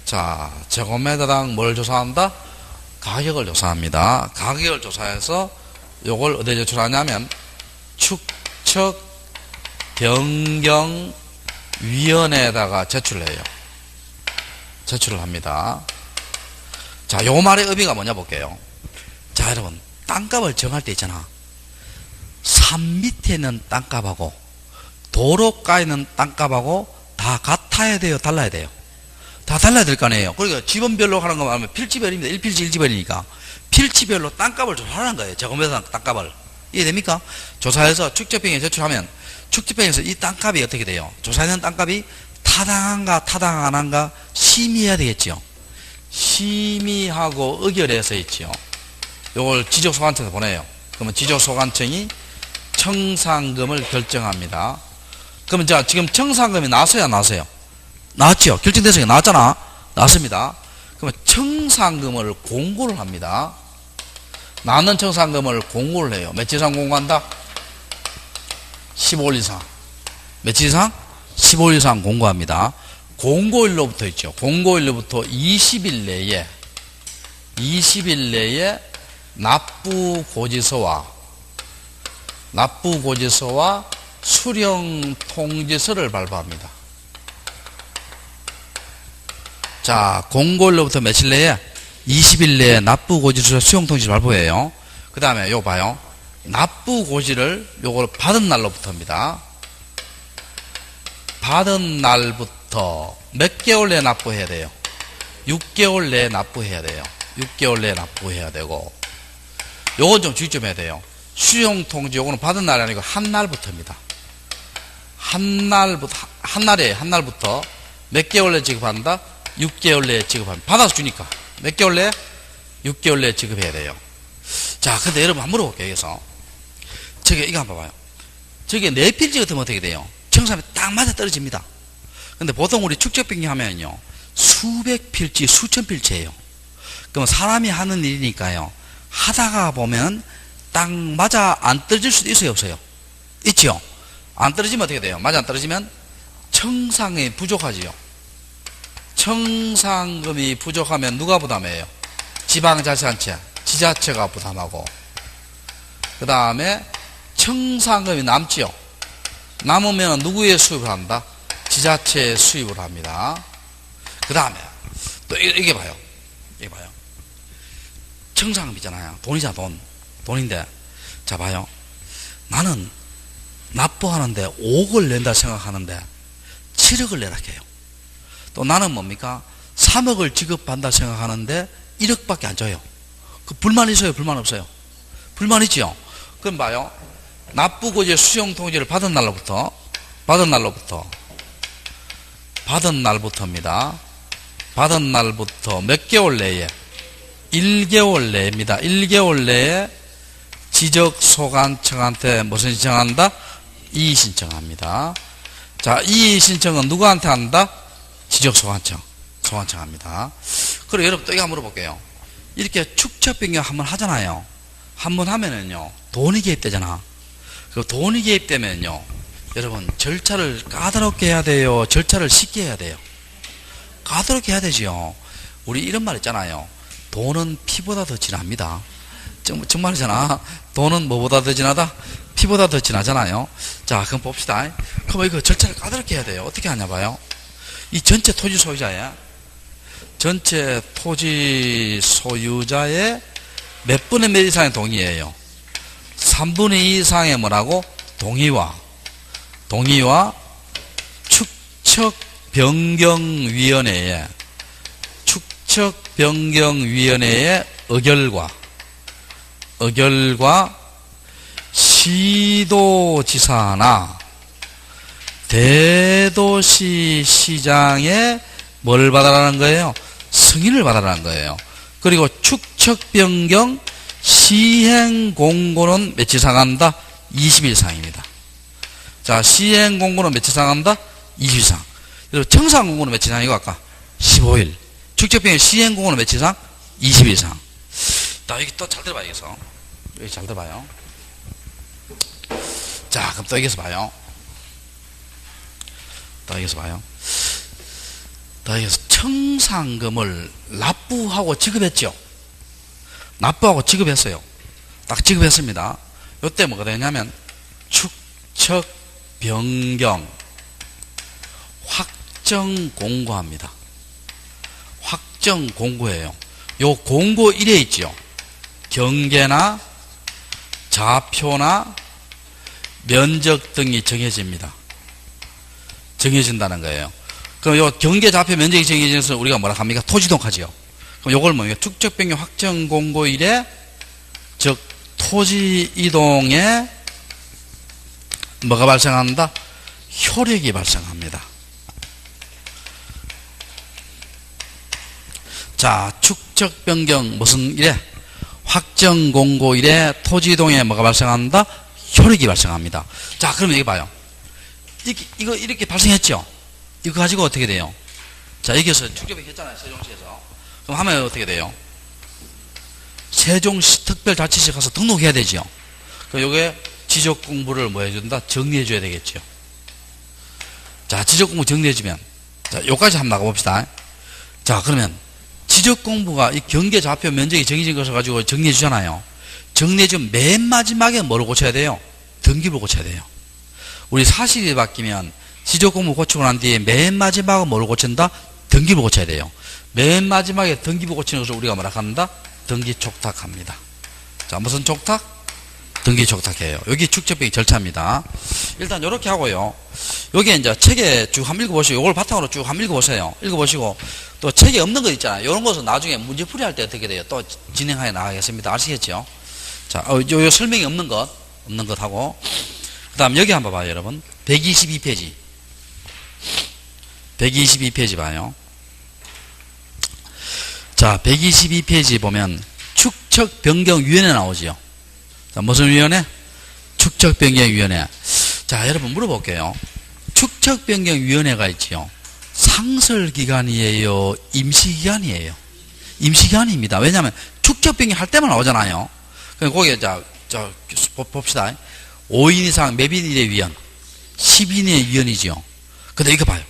자, 제곱미터당 뭘 조사한다? 가격을 조사합니다. 가격을 조사해서 요걸 어디에 제출하냐면 축척 변경위원회에다가 제출해요. 제출을 합니다. 자, 요 말의 의미가 뭐냐 볼게요. 자, 여러분, 땅값을 정할 때 있잖아. 산 밑에 있는 땅값하고 도로가에 있는 땅값하고 다 같아야 돼요, 달라야 돼요? 다 달라야 될 거 아니에요. 그러니까 지번별로 하는 거 말하면 필지별입니다. 1필지 1지번이니까 필지별로 땅값을 조사하는 거예요. 제곱미터 땅값을. 이해됩니까? 조사해서 축적평에 제출하면 축적평에서 이 땅값이 어떻게 돼요? 조사하는 땅값이 타당한가 타당 안 한가 심의해야 되겠지요. 심의하고 의결해서 있지요. 요걸 지적소관청에서 보내요. 그러면 지적소관청이 청산금을 결정합니다. 그러면 자, 지금 청산금이 나왔어요, 안 나왔어요? 나왔죠. 결정됐으니까 나왔잖아. 나왔습니다. 그러면 청산금을 공고를 합니다. 나는 청산금을 공고를 해요. 며칠 이상 공고한다? 15일 이상. 며칠 이상? 15일 이상 공고합니다. 공고일로부터 있죠. 공고일로부터 20일 내에 납부고지서와 수령통지서를 발부합니다. 자, 공고일로부터 며칠 내에? 20일 내에 납부고지서 수령통지를 발부해요. 그 다음에 요거 봐요. 납부고지를 요걸 받은 날로부터입니다. 받은 날부터 몇 개월 내에 납부해야 돼요? 6개월 내에 납부해야 돼요. 6개월 내에 납부해야 되고, 요건 좀 주의 좀 해야 돼요. 수령통지 요거는 받은 날이 아니고 한 날부터입니다. 한 날부터 몇 개월 내에 지급한다? 6개월 내에 지급합니다. 받아서 주니까 몇 개월 내에? 6개월 내에 지급해야 돼요. 자, 근데 여러분 한번 물어볼게요. 여기서 저게 이거 한번 봐봐요. 저게 네 필지 같으면 어떻게 돼요? 청산이 딱 맞아 떨어집니다. 근데 보통 우리 축적평균 하면요, 수백 필지, 수천 필지예요. 그럼 사람이 하는 일이니까요, 하다가 보면 딱 맞아 안 떨어질 수도 있어요, 없어요? 있죠? 안 떨어지면 어떻게 돼요? 맞아 안 떨어지면 청산금이 부족하지요. 청산금이 부족하면 누가 부담해요? 지방자치단체, 지자체가 부담하고, 그 다음에 청산금이 남지요. 남으면 누구의 수입을 한다? 지자체의 수입을 합니다. 그 다음에 또 이게 봐요. 이게 봐요. 청산금이잖아요. 돈이잖아, 돈. 돈인데, 자 봐요. 나는 납부하는데 5억을 낸다 생각하는데 7억을 내라 해요. 또 나는 뭡니까? 3억을 지급한다 생각하는데 1억밖에 안 줘요. 그 불만 있어요? 불만 없어요? 불만 있지요? 그럼 봐요. 납부고지 수령통지를 받은 날부터입니다. 받은 날부터 몇 개월 내에? 1개월 내입니다. 1개월 내에 지적소관청한테 무슨 신청한다? 이의 신청합니다. 자, 이의 신청은 누구한테 한다? 지적소관청. 소관청합니다. 그리고 여러분 또 이거 한번 물어볼게요. 이렇게 축척변경 한번 하잖아요. 한번 하면은요, 돈이 개입되잖아. 그 돈이 개입되면요, 여러분 절차를 까다롭게 해야 돼요? 절차를 쉽게 해야 돼요? 까다롭게 해야 되지요. 우리 이런 말 있잖아요. 돈은 피보다 더 진합니다. 정말이잖아. 돈은 뭐보다 더 진하다? 피보다 더 진하잖아요. 자, 그럼 봅시다. 그럼 이거 절차를 까다롭게 해야 돼요. 어떻게 하냐 봐요. 이 전체 토지 소유자의 몇 분의 몇 이상의 동의예요? 3분의 2 이상의 뭐라고? 동의와 축척변경위원회의 의결과 시도지사나 대도시시장의 뭘 받아라는 거예요? 승인을 받아라는 거예요. 그리고 축척변경 시행공고는 며칠 상한다? 20일 상입니다. 자, 시행공고는 며칠 상한다? 20일 상. 그리고 청산공고는 며칠 상이고 아까? 15일. 축척변경 시행공고는 며칠 상? 20일 상. 자, 여기 또 잘 들어봐야겠어. 여기 잘 들어봐요. 자, 그럼 또 여기서 봐요. 또 여기서 청산금을 납부하고 지급했죠. 납부하고 지급했어요. 딱 지급했습니다. 요때 뭐가 되냐면 축척 변경 확정 공고합니다. 확정 공고예요. 요 공고 1에 있죠. 경계나 좌표나 면적 등이 정해집니다. 정해진다는 거예요. 그럼 요 경계 좌표 면적이 정해지는 것을 우리가 뭐라 합니까? 토지동하지요. 그럼 요걸 뭡니까? 축척 변경 확정 공고 1에 즉 토지 이동에 뭐가 발생한다? 효력이 발생합니다. 자, 축척 변경 무슨 일에? 확정 공고 일에 토지 이동에 뭐가 발생한다? 효력이 발생합니다. 자, 그러면 이거 봐요. 이거 이렇게 발생했죠? 이거 가지고 어떻게 돼요? 자, 여기서 축척변경 했잖아요. 세종시에서. 그럼 하면 어떻게 돼요? 세종시 특별자치시 가서 등록해야 되죠. 그럼 요게 지적공부를 뭐 해준다? 정리해줘야 되겠죠. 자, 지적공부 정리해주면, 자, 요까지 한번 나가봅시다. 자, 그러면 지적공부가 이 경계 좌표 면적이 정해진 것을 가지고 정리해주잖아요. 정리해주면 맨 마지막에 뭐를 고쳐야 돼요? 등기부를 고쳐야 돼요. 우리 사실이 바뀌면 지적공부 고치고 난 뒤에 맨 마지막에 뭐를 고친다? 등기부 고쳐야 돼요. 맨 마지막에 등기부 고치는 것을 우리가 뭐라 한다? 등기촉탁합니다. 자, 무슨 촉탁? 등기촉탁해요. 여기 축척변경 절차입니다. 일단 이렇게 하고요. 여기 이제 책에 쭉 한번 읽어보시고, 이걸 바탕으로 쭉 한번 읽어보세요. 읽어보시고, 또 책에 없는 거 있잖아요. 이런 것은 나중에 문제풀이 할 때 어떻게 돼요? 또 진행하여 나가겠습니다. 아시겠죠? 자, 요 설명이 없는 것 하고, 그 다음 여기 한번 봐요, 여러분. 122페이지. 122페이지 봐요. 자, 122페이지 보면 축척변경위원회 나오지요. 자, 무슨 위원회? 축척변경위원회. 자, 여러분 물어볼게요. 축척변경위원회가 있지요. 상설기관이에요? 임시기관이에요? 임시기관입니다. 왜냐하면 축척변경 할 때만 나오잖아요. 그럼 거기에 봅시다. 5인 이상 매빈일의 위원, 10인의 위원이지요. 근데 이거 봐요.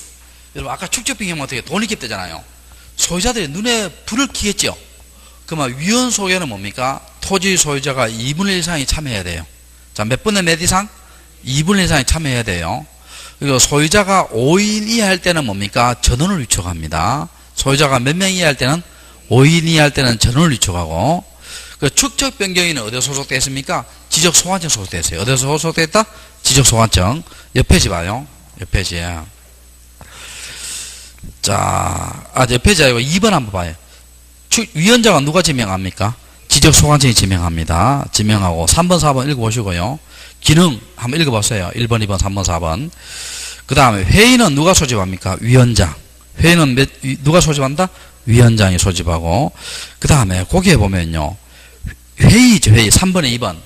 여러분 아까 축척변경하면 어떻게 돈이 깁되잖아요. 소유자들이 눈에 불을 켜겠죠. 그러면 위원 소개는 뭡니까? 토지 소유자가 2분의 1 이상이 참여해야 돼요. 자, 몇 분의 몇 이상? 2분의 이상이 참여해야 돼요. 그리고 소유자가 5인 이하 할 때는 뭡니까? 전원을 위촉합니다. 소유자가 몇 명 이하 할 때는 5인 이하 할 때는 전원을 위촉하고, 그 축적 변경인은 어디에 소속되어 있습니까? 지적 소관청 소속되어 있어요. 어디에 소속되어 있다? 지적 소관청. 옆 페이지 봐요. 옆 페이지에. 자, 옆 페이지 아니고 2번 한번 봐요. 위원장은 누가 지명합니까? 지적 소관청이 지명합니다. 지명하고 3번, 4번 읽어보시고요. 기능 한번 읽어보세요. 1번, 2번, 3번, 4번. 그 다음에 회의는 누가 소집합니까? 위원장. 회의는 누가 소집한다? 위원장이 소집하고. 그 다음에 거기에 보면요. 회의죠, 회의. 3번에 2번.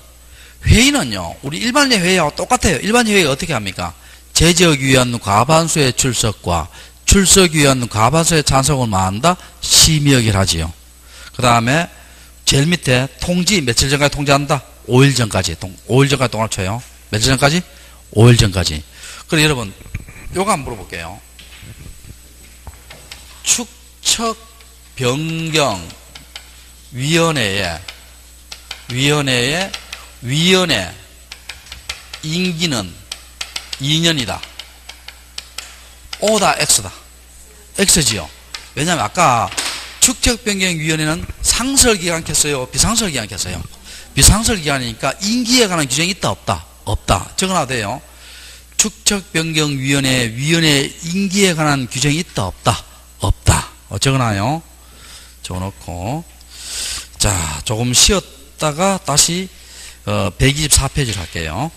회의는요, 우리 일반의 회의하고 똑같아요. 일반의 회의가 어떻게 합니까? 제적위원 과반수의 출석과 출석위원 과반수의 찬성을 마한다? 심의역을 하지요. 그 다음에 제일 밑에 통지, 며칠 전까지 통지한다? 5일 전까지. 5일 전까지 동안 쳐요. 며칠 전까지? 5일 전까지. 그럼 여러분, 요거 한번 물어볼게요. 축척 변경 위원회 임기는 2년이다. O다, X다. X지요. 왜냐면 아까 축척변경위원회는 상설기간 켰어요? 비상설기간 켰어요? 비상설기간이니까 임기에 관한 규정이 있다, 없다? 없다. 적어놔도 돼요. 축척변경위원회 임기에 관한 규정이 있다, 없다? 없다. 적어놔요. 적어놓고. 자, 조금 쉬었다가 다시 124페이지를 할게요.